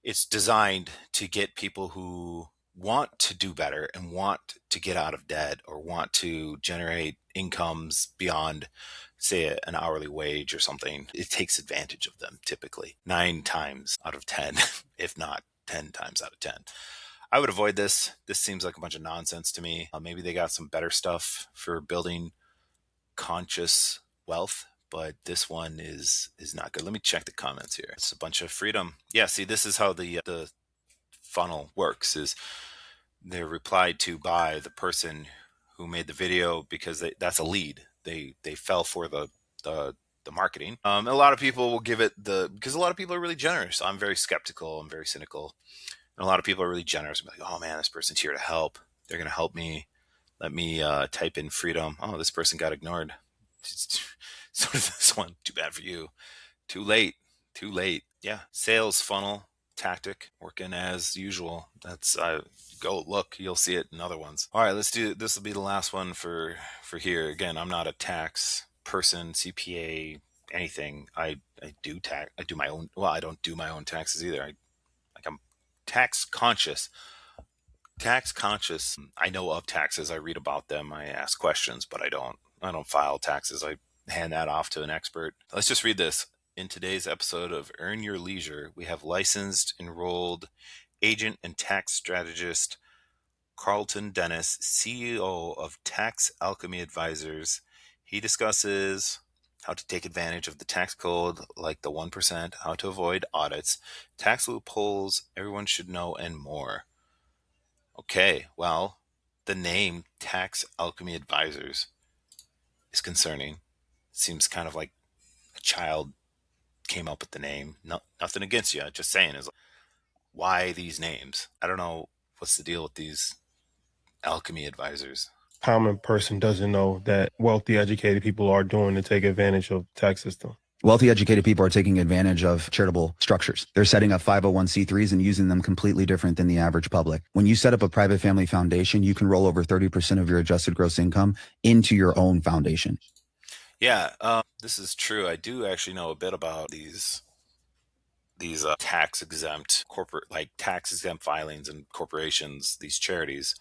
it's designed to get people who want to do better and want to get out of debt or want to generate incomes beyond, say, an hourly wage or something. It takes advantage of them typically 9 times out of 10, if not 10 times out of 10. I would avoid this. This seems like a bunch of nonsense to me. Maybe they got some better stuff for building conscious wealth, but this one is not good. Let me check the comments here. It's a bunch of freedom. Yeah, see, this is how the funnel works, is they're replied to by the person who made the video because that's a lead. They fell for the marketing. A lot of people will give it because a lot of people are really generous. I'm very skeptical. I'm very cynical. And a lot of people are really generous. I'm like, oh man, this person's here to help. They're going to help me. Let me type in freedom. Oh, this person got ignored. So did this one. Too bad for you. Too late. Too late. Yeah. Sales funnel tactic working as usual. That's go look. You'll see it in other ones. All right, let's do. This will be the last one for here. Again, I'm not a tax person, CPA, anything. I do tax. I do my own. Well, I don't do my own taxes either. I'm tax conscious. Tax conscious. I know of taxes. I read about them. I ask questions, but I don't file taxes. I hand that off to an expert. Let's just read this. In today's episode of Earn Your Leisure, we have licensed, enrolled agent and tax strategist Carlton Dennis, CEO of Tax Alchemy Advisors. He discusses how to take advantage of the tax code like the 1%, how to avoid audits, tax loopholes everyone should know, and more. Okay, well, the name Tax Alchemy Advisors is concerning. It seems kind of like a child came up with the name. No, nothing against you. Just saying is why these names? I don't know what's the deal with these alchemy advisors. Common person doesn't know that wealthy, educated people are doing to take advantage of the tax system. Wealthy, educated people are taking advantage of charitable structures. They're setting up 501c3s and using them completely different than the average public. When you set up a private family foundation, you can roll over 30% of your adjusted gross income into your own foundation. Yeah, this is true. I do actually know a bit about these tax exempt corporate, like tax exempt filings and corporations, these charities.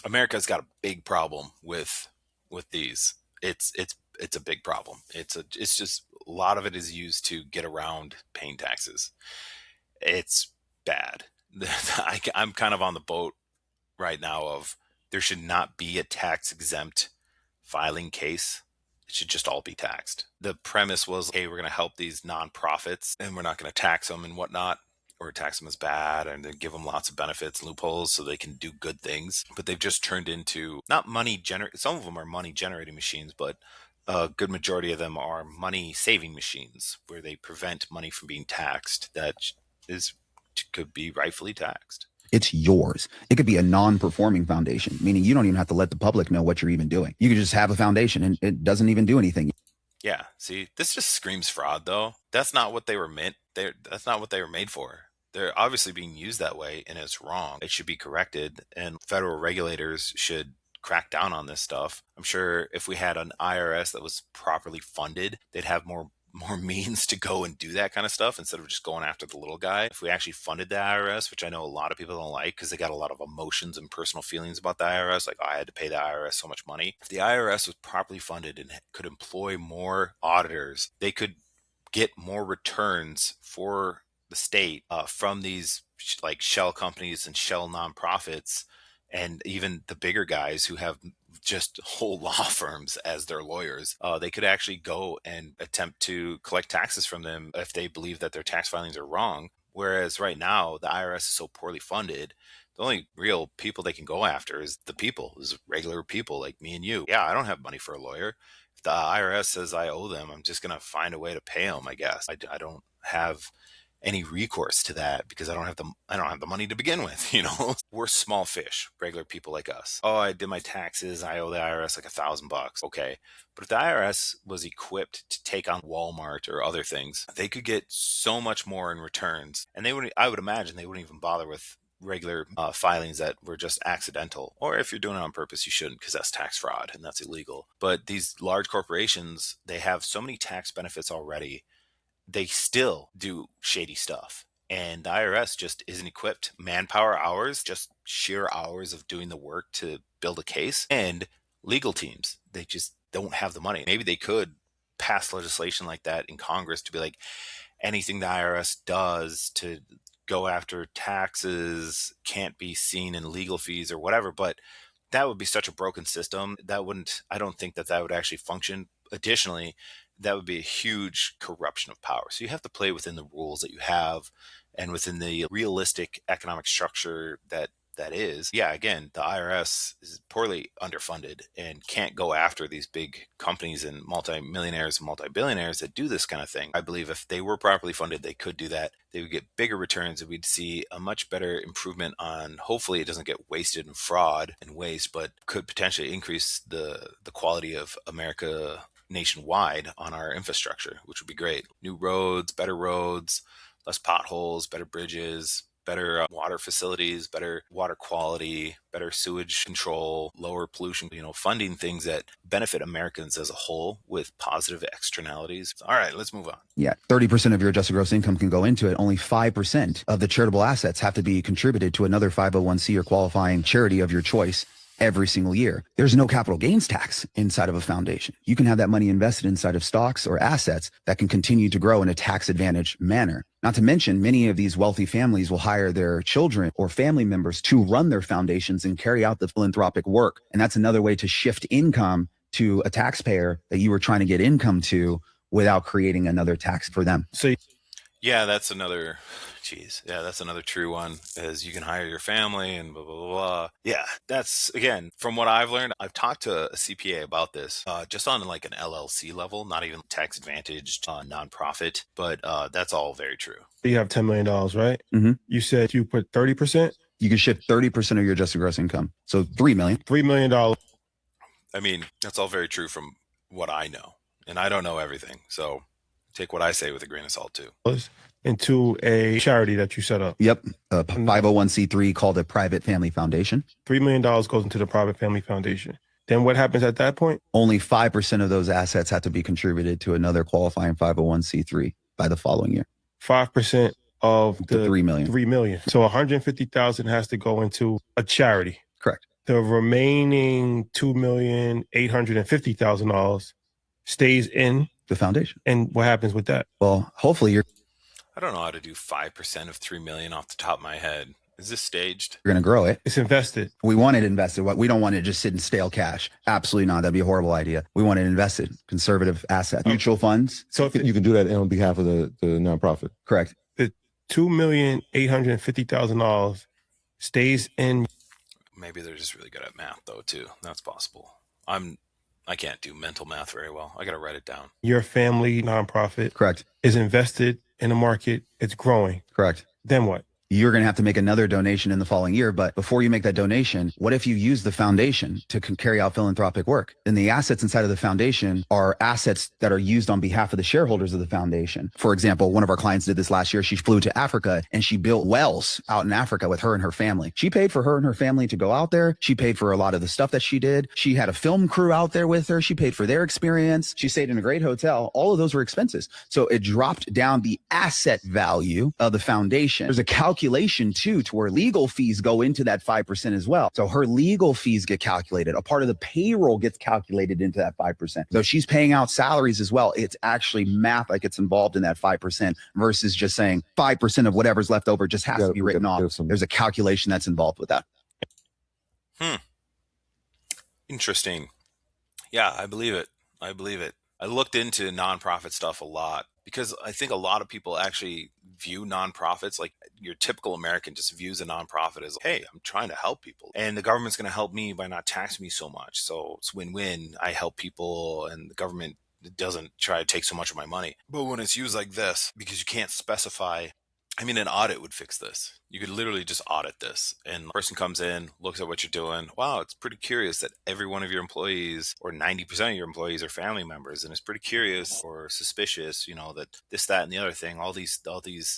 America's got a big problem with these. It's a big problem. It's just a lot of it is used to get around paying taxes. It's bad. I'm kind of on the boat right now of there should not be a tax exempt filing case. It should just all be taxed. The premise was, hey, we're going to help these nonprofits and we're not going to tax them and whatnot, or tax them as bad, and then give them lots of benefits, loopholes, so they can do good things. But they've just turned into not money some of them are money generating machines, but a good majority of them are money saving machines where they prevent money from being taxed that could be rightfully taxed. It's yours. It could be a non-performing foundation, meaning you don't even have to let the public know what you're even doing. You could just have a foundation and it doesn't even do anything. Yeah. See, this just screams fraud, though. That's not what they were meant. That's not what they were made for. They're obviously being used that way, and it's wrong. It should be corrected, and federal regulators should crack down on this stuff. I'm sure if we had an IRS that was properly funded, they'd have more means to go and do that kind of stuff instead of just going after the little guy. If we actually funded the IRS, which I know a lot of people don't like because they got a lot of emotions and personal feelings about the IRS, like, oh, I had to pay the IRS so much money. If the IRS was properly funded and could employ more auditors, they could get more returns for the state from these like shell companies and shell nonprofits, and even the bigger guys who have just whole law firms as their lawyers. They could actually go and attempt to collect taxes from them if they believe that their tax filings are wrong. Whereas right now, the IRS is so poorly funded, the only real people they can go after is the people, is regular people like me and you. Yeah, I don't have money for a lawyer. If the IRS says I owe them, I'm just going to find a way to pay them, I guess. I don't have any recourse to that because I don't have the money to begin with. We're small fish, regular people like us. Oh, I did my taxes, I owe the IRS like $1,000. Okay, but if the IRS was equipped to take on Walmart or other things, they could get so much more in returns, and I would imagine they wouldn't even bother with regular filings that were just accidental. Or if you're doing it on purpose, you shouldn't, because that's tax fraud and that's illegal. But these large corporations, they have so many tax benefits already, they still do shady stuff. And the IRS just isn't equipped. Manpower hours, just sheer hours of doing the work to build a case, and legal teams, they just don't have the money. Maybe they could pass legislation like that in Congress to be like, anything the IRS does to go after taxes can't be seen in legal fees or whatever. But that would be such a broken system. I don't think that would actually function. Additionally, that would be a huge corruption of power. So you have to play within the rules that you have and within the realistic economic structure that that is, yeah, again, the IRS is poorly underfunded and can't go after these big companies and multimillionaires and multi-billionaires that do this kind of thing. I believe if they were properly funded, they could do that. They would get bigger returns, and we'd see a much better improvement on, hopefully it doesn't get wasted in fraud and waste, but could potentially increase the quality of America nationwide on our infrastructure, which would be great. New roads, less potholes, better bridges, better water facilities, better water quality, better sewage control, lower pollution, funding things that benefit Americans as a whole with positive externalities. All right, let's move on. Yeah, 30% of your adjusted gross income can go into it. Only 5% of the charitable assets have to be contributed to another 501c or qualifying charity of your choice every single year. There's no capital gains tax inside of a foundation. You can have that money invested inside of stocks or assets that can continue to grow in a tax advantage manner. Not to mention, many of these wealthy families will hire their children or family members to run their foundations and carry out the philanthropic work. And that's another way to shift income to a taxpayer that you were trying to get income to without creating another tax for them. So Yeah, that's another true one, is you can hire your family and blah, blah, blah, blah. Yeah, that's, again, from what I've learned, I've talked to a CPA about this, just on like an LLC level, not even tax advantaged nonprofit, but that's all very true. you have $10 million, right? Mm-hmm. You said you put 30%? You can shift 30% of your adjusted gross income. So $3 million. $3 million. I mean, that's all very true from what I know, and I don't know everything. So take what I say with a grain of salt too. Into a charity that you set up. Yep. A 501c3 called a private family foundation. $3 million goes into the private family foundation. Then what happens at that point? Only 5% of those assets have to be contributed to another qualifying 501c3 by the following year. 5% of the 3 million. 3 million. So 150,000 has to go into a charity. Correct. The remaining $2,850,000 stays in The foundation. And what happens with that? Well, hopefully you're I don't know how to do 5% of 3 million off the top of my head. Is this staged? going to grow it. It's invested. We want it invested. We don't want it just sit in stale cash. Absolutely not. That'd be a horrible idea. We want it invested. Conservative asset. Mutual funds. So if You can do that on behalf of the nonprofit. Correct. the $2,850,000 stays in, Maybe they're just really good at math though too. That's possible. I can't do mental math very well. I got to write it down. your family nonprofit Correct. is invested in the market, it's growing. Correct. Then what? You're going to have to make another donation in the following year. But before you make that donation, what if you use the foundation to carry out philanthropic work? And the assets inside of the foundation are assets that are used on behalf of the shareholders of the foundation. For example, one of our clients did this last year. She flew to Africa and she built wells out in Africa with her and her family. She paid for her and her family to go out there. She paid for a lot of the stuff that she did. She had a film crew out there with her. She paid for their experience. She stayed in a great hotel. All of those were expenses. So it dropped down the asset value of the foundation. There's a calculation too, to where legal fees go into that 5% as well. So her legal fees get calculated. A part of the payroll gets calculated into that 5%. So she's paying out salaries as well. It's actually math that gets involved in that 5% versus just saying 5% of whatever's left over just has to be written off. There's a calculation that's involved with that. Interesting. Yeah, I believe it. I looked into nonprofit stuff a lot because I think a lot of people actually view nonprofits, like your typical American just views a nonprofit as, hey, I'm trying to help people and the government's going to help me by not taxing me so much. So it's win-win. I help people and the government doesn't try to take so much of my money. But when it's used like this, because you can't specify, I mean, an audit would fix this. You could literally just audit this and the person comes in, looks at what you're doing. Wow, it's pretty curious that every one of your employees or 90% of your employees are family members. And it's pretty curious or suspicious, that this, that, and the other thing, all these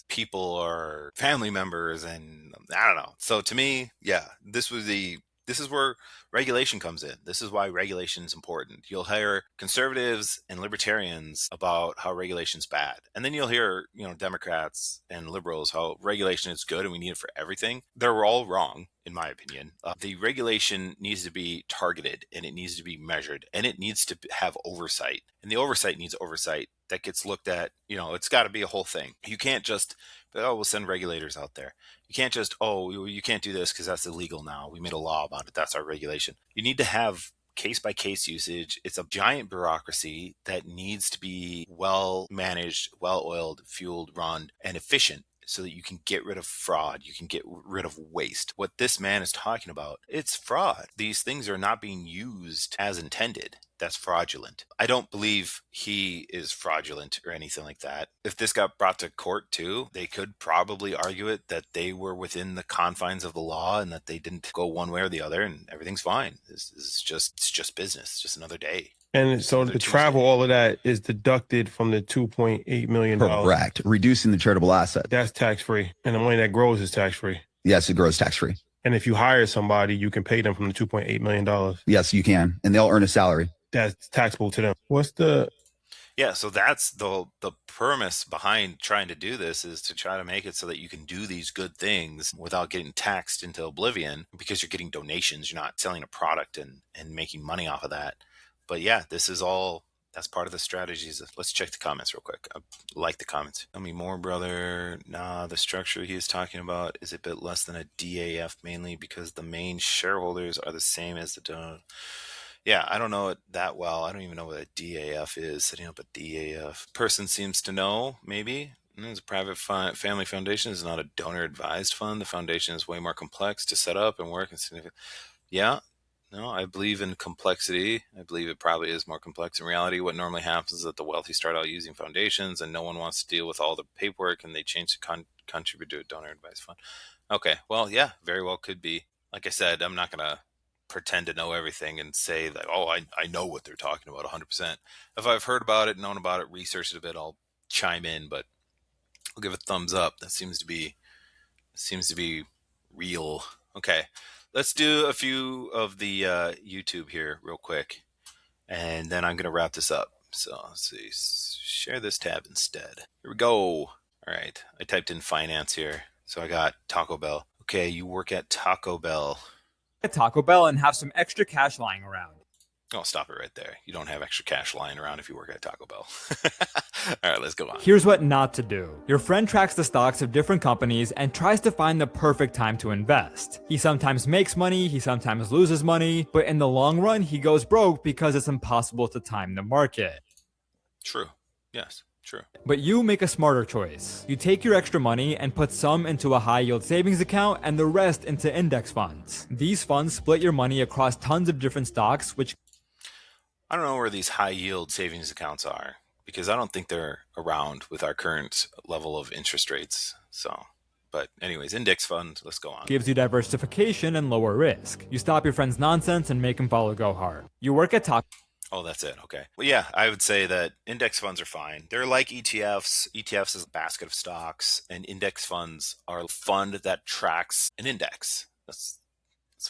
people are family members and I don't know. So to me, yeah, this is where regulation comes in. This is why regulation is important. You'll hear conservatives and libertarians about how regulation's bad. And then you'll hear, Democrats and liberals how regulation is good and we need it for everything. They're all wrong, in my opinion. The regulation needs to be targeted and it needs to be measured and it needs to have oversight. And the oversight needs oversight that gets looked at. It's got to be a whole thing. You can't just, we'll send regulators out there. You can't just, you can't do this because that's illegal now. We made a law about it. That's our regulation. You need to have case-by-case usage. It's a giant bureaucracy that needs to be well managed, well-oiled, fueled, run, and efficient. so that you can get rid of fraud, you can get rid of waste. What this man is talking about, it's fraud. These things are not being used as intended. That's fraudulent. I don't believe he is fraudulent or anything like that. If this got brought to court too, they could probably argue it that they were within the confines of the law and that they didn't go one way or the other, and everything's fine. This is it's just business. It's just another day. And so the travel, all of that is deducted from the $2.8 million. Correct. Reducing the charitable asset. That's tax free. And the money that grows is tax free. Yes, it grows tax free. And if you hire somebody, you can pay them from the $2.8 million. Yes, you can. And they'll earn a salary. That's taxable to them. What's the... Yeah, so that's the premise behind trying to do this, is to try to make it so that you can do these good things without getting taxed into oblivion, because you're getting donations. You're not selling a product and making money off of that. But yeah, this is all, that's part of the strategies. Let's check the comments real quick. I like the comments. Tell me more, brother. Nah, the structure he is talking about is a bit less than a DAF, mainly because the main shareholders are the same as the donor. Yeah, I don't know it that well. I don't even know what a DAF is. Setting up a DAF. Person seems to know, maybe. It's a private family foundation. It's not a donor-advised fund. The foundation is way more complex to set up and work. And yeah, no, I believe in complexity. I believe it probably is more complex. In reality, what normally happens is that the wealthy start out using foundations and no one wants to deal with all the paperwork, and they change to contribute to a donor-advised fund. Okay, well, yeah, very well could be. Like I said, I'm not going to pretend to know everything and say that, oh, I know what they're talking about 100%. If I've heard about it, known about it, researched it a bit, I'll chime in, but I'll give a thumbs up. That seems to be real. Okay, let's do a few of the YouTube here real quick, and then I'm going to wrap this up. So let's see, share this tab instead. Here we go. All right, I typed in finance here. So I got Taco Bell. Okay, you work at Taco Bell. At Taco Bell and have some extra cash lying around. Oh, stop it right there. You don't have extra cash lying around if you work at Taco Bell. All right, let's go on. Here's what not to do. Your friend tracks the stocks of different companies and tries to find the perfect time to invest. He sometimes makes money, he sometimes loses money, but in the long run, he goes broke because it's impossible to time the market. True. Yes. True. But you make a smarter choice. You take your extra money and put some into a high yield savings account and the rest into index funds. These funds split your money across tons of different stocks, which... I don't know where these high yield savings accounts are, because I don't think they're around with our current level of interest rates. So, but anyways, index fund, let's go on. Gives you diversification and lower risk. You stop your friend's nonsense and make him follow go hard. You work at Taco... Oh, that's it. Okay. Well, yeah, I would say that index funds are fine. They're like ETFs. ETFs is a basket of stocks, and index funds are a fund that tracks an index. That's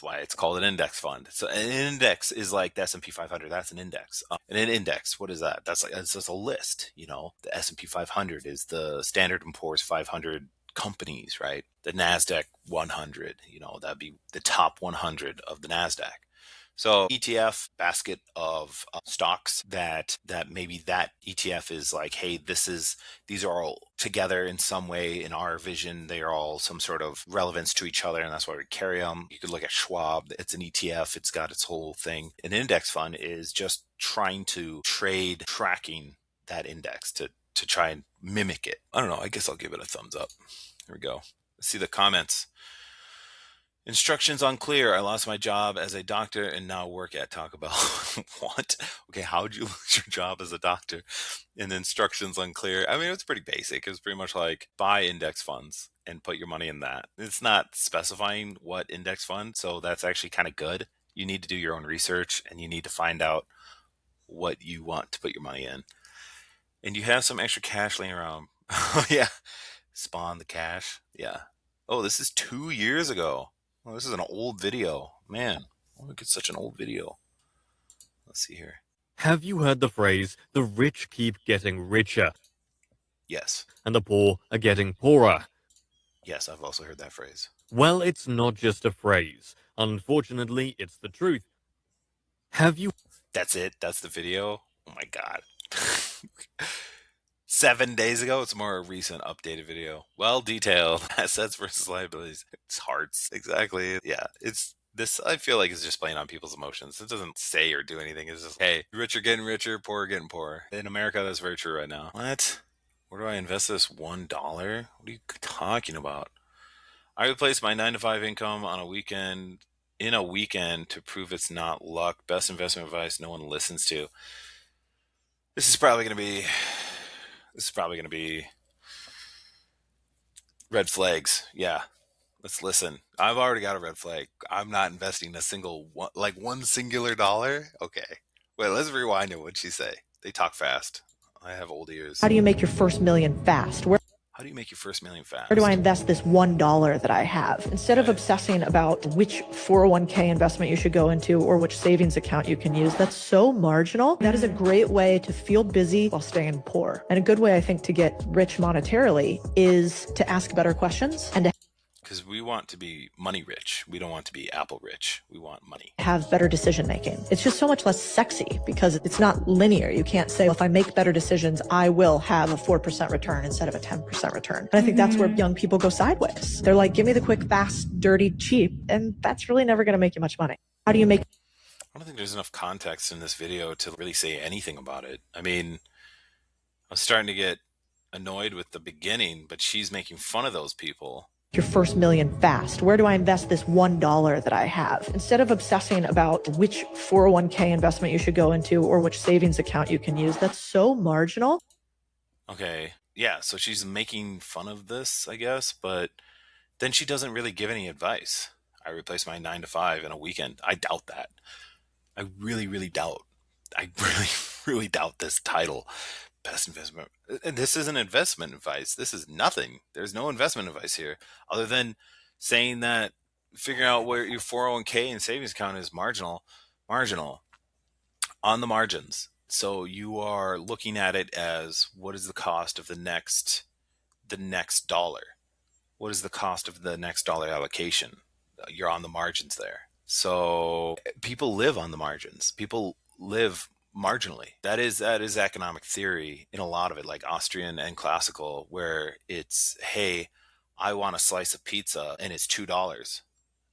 why it's called an index fund. So an index is like the S&P 500. That's an index. And an index, what is that? It's just a list. You know, the S&P 500 is the Standard & Poor's 500 companies, right? The NASDAQ 100, you know, that'd be the top 100 of the NASDAQ. So ETF, basket of stocks that maybe that ETF is like, hey, these are all together in some way in our vision. They are all some sort of relevance to each other, and that's why we carry them. You could look at Schwab. It's an ETF. It's got its whole thing. An index fund is just trying to tracking that index to try and mimic it. I don't know. I guess I'll give it a thumbs up. Here we go. Let's see the comments. Instructions unclear. I lost my job as a doctor and now work at Taco Bell. What? Okay, how'd you lose your job as a doctor? And the instructions unclear. I mean, it's pretty basic. It's pretty much like buy index funds and put your money in that. It's not specifying what index fund, so that's actually kind of good. You need to do your own research and you need to find out what you want to put your money in. And you have some extra cash laying around. Oh, yeah. Spawn the cash. Yeah. Oh, this is 2 years ago. Oh, this is an old video. Man, look, it's such an old video. Let's see here. Have you heard the phrase, the rich keep getting richer? Yes. And the poor are getting poorer? Yes, I've also heard that phrase. Well, it's not just a phrase. Unfortunately, it's the truth. Have you... That's it? That's the video? Oh my God. 7 days ago. It's more a recent updated video. Well detailed. Assets versus liabilities. It's hearts. Exactly. Yeah. It's this. I feel like it's just playing on people's emotions. It doesn't say or do anything. It's just, hey, rich are getting richer, poor are getting poorer. In America, that's very true right now. What? Where do I invest this $1? What are you talking about? I replace my 9 to 5 income on a weekend to prove it's not luck. Best investment advice no one listens to. This is probably going to be red flags. Yeah. Let's listen. I've already got a red flag. I'm not investing one singular dollar. Okay. Wait, let's rewind it. What'd she say? They talk fast. I have old ears. How do you make your first million fast? How do you make your first million fast? Where do I invest this $1 that I have? Instead of obsessing about which 401k investment you should go into or which savings account you can use, that's so marginal. That is a great way to feel busy while staying poor. And a good way, I think, to get rich monetarily is to ask better questions and to Because we want to be money rich. We don't want to be Apple rich. We want money. have better decision making. It's just so much less sexy because it's not linear. You can't say, well, if I make better decisions, I will have a 4% return instead of a 10% return. And I think that's where young people go sideways. They're like, give me the quick, fast, dirty, cheap. And that's really never going to make you much money. How do you make? I don't think there's enough context in this video to really say anything about it. I mean, I was starting to get annoyed with the beginning, but she's making fun of those people. Your first million fast. Where do I invest this $1 that I have? Instead of obsessing about which 401k investment you should go into or which savings account you can use, that's so marginal. Okay. Yeah. So she's making fun of this, I guess, but then she doesn't really give any advice. I replace my 9 to 5 in a weekend. I doubt that. I really, really doubt. I really, really doubt this title. Best investment. And this isn't investment advice. This is nothing. There's no investment advice here other than saying that figuring out where your 401k and savings account is marginal on the margins. So you are looking at it as what is the cost of the next dollar? What is the cost of the next dollar allocation? You're on the margins there. So people live on the margins. People live marginally. That is economic theory in a lot of it, like Austrian and classical, where it's, hey, I want a slice of pizza and it's $2.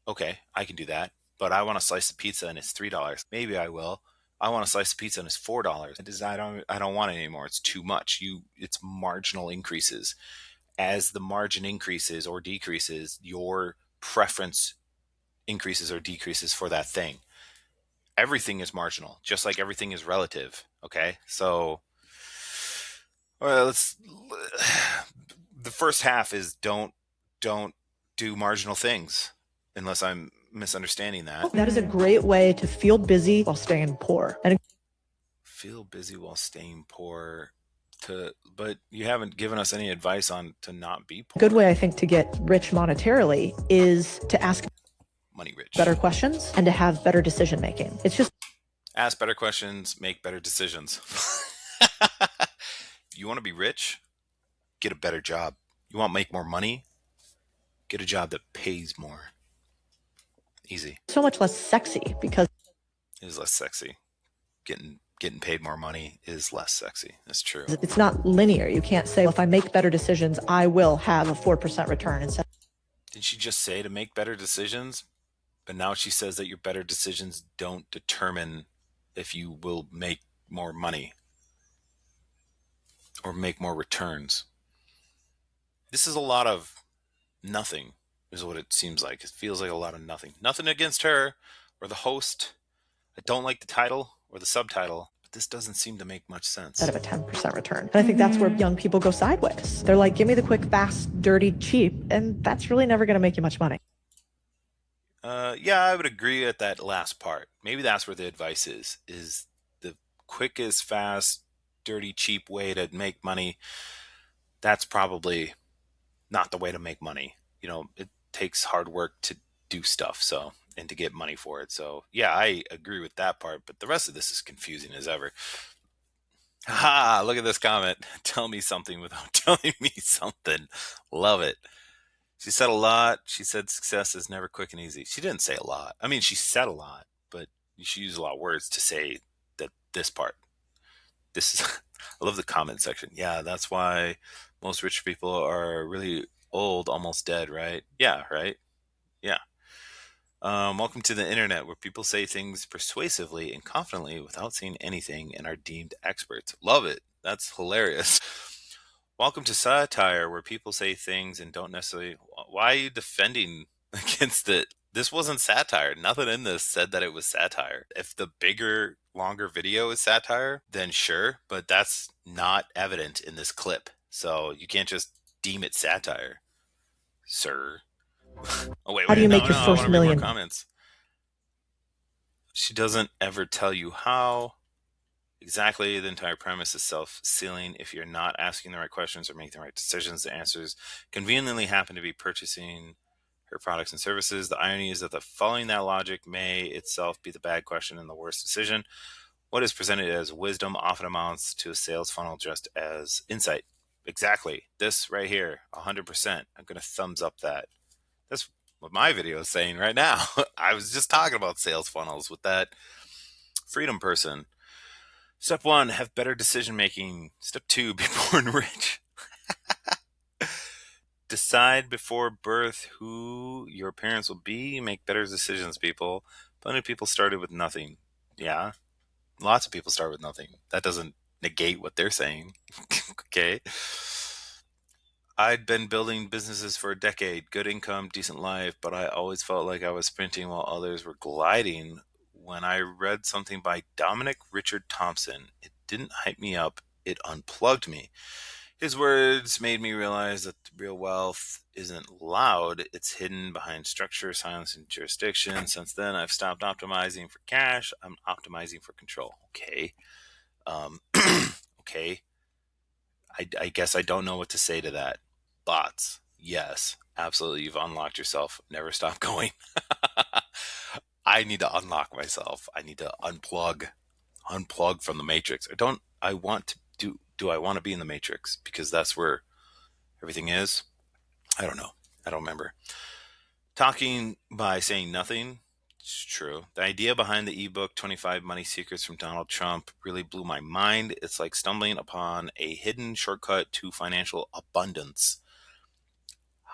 Okay, I can do that. But I want a slice of pizza and it's $3. Maybe I will. I want a slice of pizza and it's $4. I don't want it anymore. It's too much. It's marginal increases. As the margin increases or decreases, your preference increases or decreases for that thing. Everything is marginal, just like everything is relative. Okay, so the first half is don't do marginal things, unless I'm misunderstanding that. That is a great way to feel busy while staying poor. And feel busy while staying poor. But you haven't given us any advice on to not be poor. a good way, I think, to get rich monetarily is to ask Money rich. better questions and to have better decision making. It's just Ask better questions, make better decisions. You want to be rich? Get a better job. You want to make more money? Get a job that pays more. Easy. so much less sexy because It is less sexy. Getting paid more money is less sexy. That's true. it's not linear. You can't say, well, if I make better decisions, I will have a 4% return instead. Didn't she just say to make better decisions? But now she says that your better decisions don't determine if you will make more money or make more returns. This is a lot of nothing, is what it seems like. It feels like a lot of nothing. Nothing against her or the host. I don't like the title or the subtitle, but this doesn't seem to make much sense. Instead of a 10% return. And I think that's where young people go sideways. They're like, give me the quick, fast, dirty, cheap. And that's really never going to make you much money. Yeah, I would agree at that last part. Maybe that's where the advice is the quickest, fast, dirty, cheap way to make money. That's probably not the way to make money. You know, it takes hard work to do stuff, so, and to get money for it. So yeah, I agree with that part, but the rest of this is confusing as ever. Ha! Look at this comment. Tell me something without telling me something. Love it. She said a lot. She said success is never quick and easy. She didn't say a lot. I mean, she said a lot, but she used a lot of words to say that this part. This is, I love the comment section. Yeah, that's why most rich people are really old, almost dead, right? Yeah, right? Yeah. Welcome to the internet where people say things persuasively and confidently without saying anything and are deemed experts. Love it. That's hilarious. Welcome to satire, where people say things and don't necessarily. Why are you defending against it? This wasn't satire. Nothing in this said that it was satire. If the bigger, longer video is satire, then sure, but that's not evident in this clip. So you can't just deem it satire, sir. Oh, wait, How do you make your I first want to read more million? comments. She doesn't ever tell you how. Exactly, the entire premise is self-sealing. If you're not asking the right questions or making the right decisions, the answers conveniently happen to be purchasing her products and services. The irony is that following that logic may itself be the bad question and the worst decision. What is presented as wisdom often amounts to a sales funnel dressed as insight. Exactly. This right here, 100%. I'm going to thumbs up that. That's what my video is saying right now. I was just talking about sales funnels with that freedom person. Step 1, have better decision making. Step 2, be born rich. Decide before birth who your parents will be. Make better decisions, people. Plenty of people started with nothing. Yeah, lots of people start with nothing. That doesn't negate what they're saying. Okay. I'd been building businesses for a decade, good income, decent life, but I always felt like I was sprinting while others were gliding. When I read something by Dominic Richard Thompson, it didn't hype me up, it unplugged me. His words made me realize that real wealth isn't loud, it's hidden behind structure, silence, and jurisdiction. Since then, I've stopped optimizing for cash, I'm optimizing for control. Okay. Okay. I guess I don't know what to say to that. Bots, yes, absolutely. You've unlocked yourself. Never stop going. I need to unlock myself. I need to unplug from the matrix. Do I want to be in the matrix? Because that's where everything is. I don't know. I don't remember. Talking by saying nothing. It's true. The idea behind the ebook 25 Money Secrets from Donald Trump really blew my mind. It's like stumbling upon a hidden shortcut to financial abundance.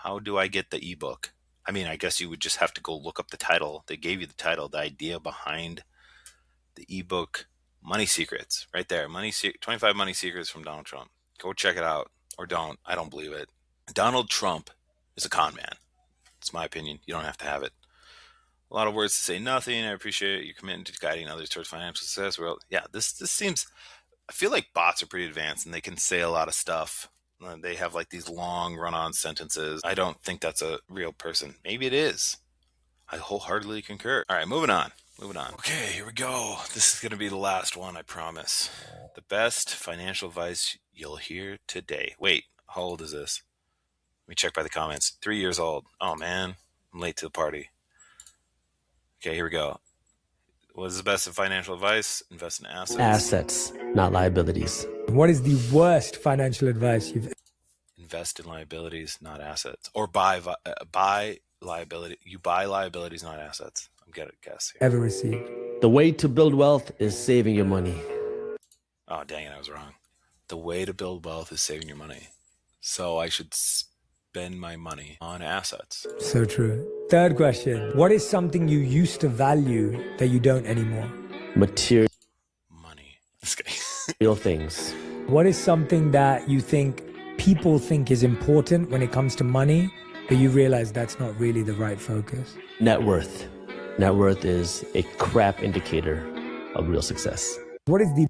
How do I get the ebook? I mean, I guess you would just have to go look up the title. They gave you the title, the idea behind the ebook Money Secrets, right there. 25 Money Secrets from Donald Trump. Go check it out, or don't. I don't believe it. Donald Trump is a con man. It's my opinion. You don't have to have it. A lot of words to say nothing. I appreciate your commitment to guiding others towards financial success. Well, yeah, this seems. I feel like bots are pretty advanced and they can say a lot of stuff. They have like these long run-on sentences. I don't think that's a real person. Maybe it is. I wholeheartedly concur. All right, moving on. Okay, here we go. This is going to be the last one, I promise. The best financial advice you'll hear today. Wait, how old is this? Let me check by the comments. 3 years old. Oh, man. I'm late to the party. Okay, here we go. What is the best of financial advice? Invest in assets. Assets, not liabilities. What is the worst financial advice you've... Invest in liabilities, not assets. Or buy liability. You buy liabilities, not assets. I'm getting a guess here. ever received? The way to build wealth is saving your money. Oh, dang it, I was wrong. The way to build wealth is saving your money. So I should spend my money on assets. So true. Third question. What is something you used to value that you don't anymore? Material Money. Just kidding. real things. What is something that you think people think is important when it comes to money, but you realize that's not really the right focus? Net worth. Net worth is a crap indicator of real success. What is the...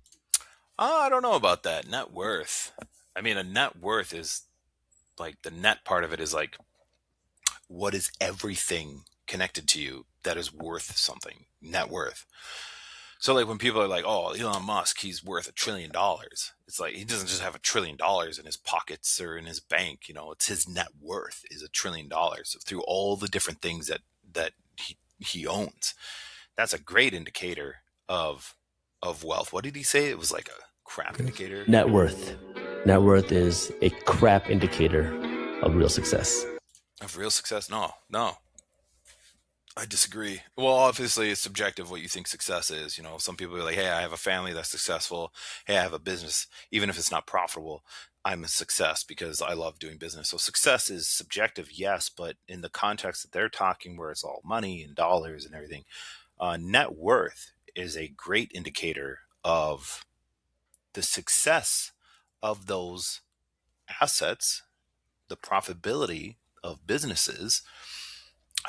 I don't know about that. Net worth. I mean, a net worth is like the net part of it is like, what is everything connected to you that is worth something? Net worth. So like when people are like, oh, Elon Musk, he's worth $1 trillion. It's like, he doesn't just have $1 trillion in his pockets or in his bank. You know, it's his net worth is $1 trillion through all the different things that he owns. That's a great indicator of wealth. What did he say? It was like a crap indicator. Net worth. Net worth is a crap indicator of real success. Of real success? No. I disagree. Well, obviously it's subjective what you think success is. You know, some people are like, hey, I have a family that's successful. Hey, I have a business. Even if it's not profitable, I'm a success because I love doing business. So success is subjective, yes, but in the context that they're talking where it's all money and dollars and everything, net worth is a great indicator of the success of those assets, the profitability of businesses,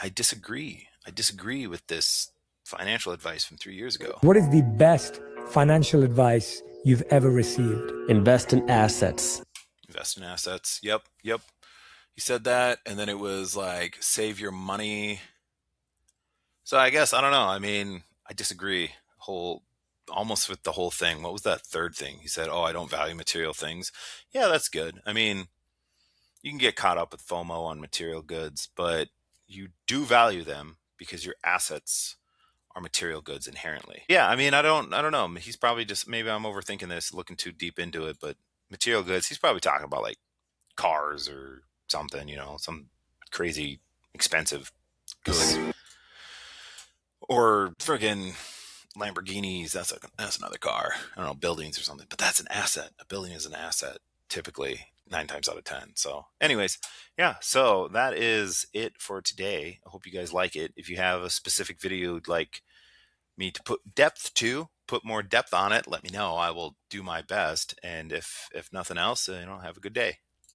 I disagree. I disagree with this financial advice from 3 years ago. What is the best financial advice you've ever received? Invest in assets. Invest in assets. Yep. He said that, and then it was like save your money. So I guess I don't know. I mean, I disagree almost with the whole thing. What was that third thing? He said, "Oh, I don't value material things." Yeah, that's good. I mean, you can get caught up with FOMO on material goods, but you do value them because your assets are material goods inherently. Yeah, I mean, I don't know. He's probably just, maybe I'm overthinking this, looking too deep into it, but material goods, he's probably talking about like cars or something, some crazy expensive good. Or friggin' Lamborghinis, that's another car. I don't know, buildings or something, but that's an asset. A building is an asset, typically 9 times out of 10. So anyways, yeah, so that is it for today. I hope you guys like it. If you have a specific video you'd like me to put more depth on it, let me know. I will do my best. And if nothing else, have a good day.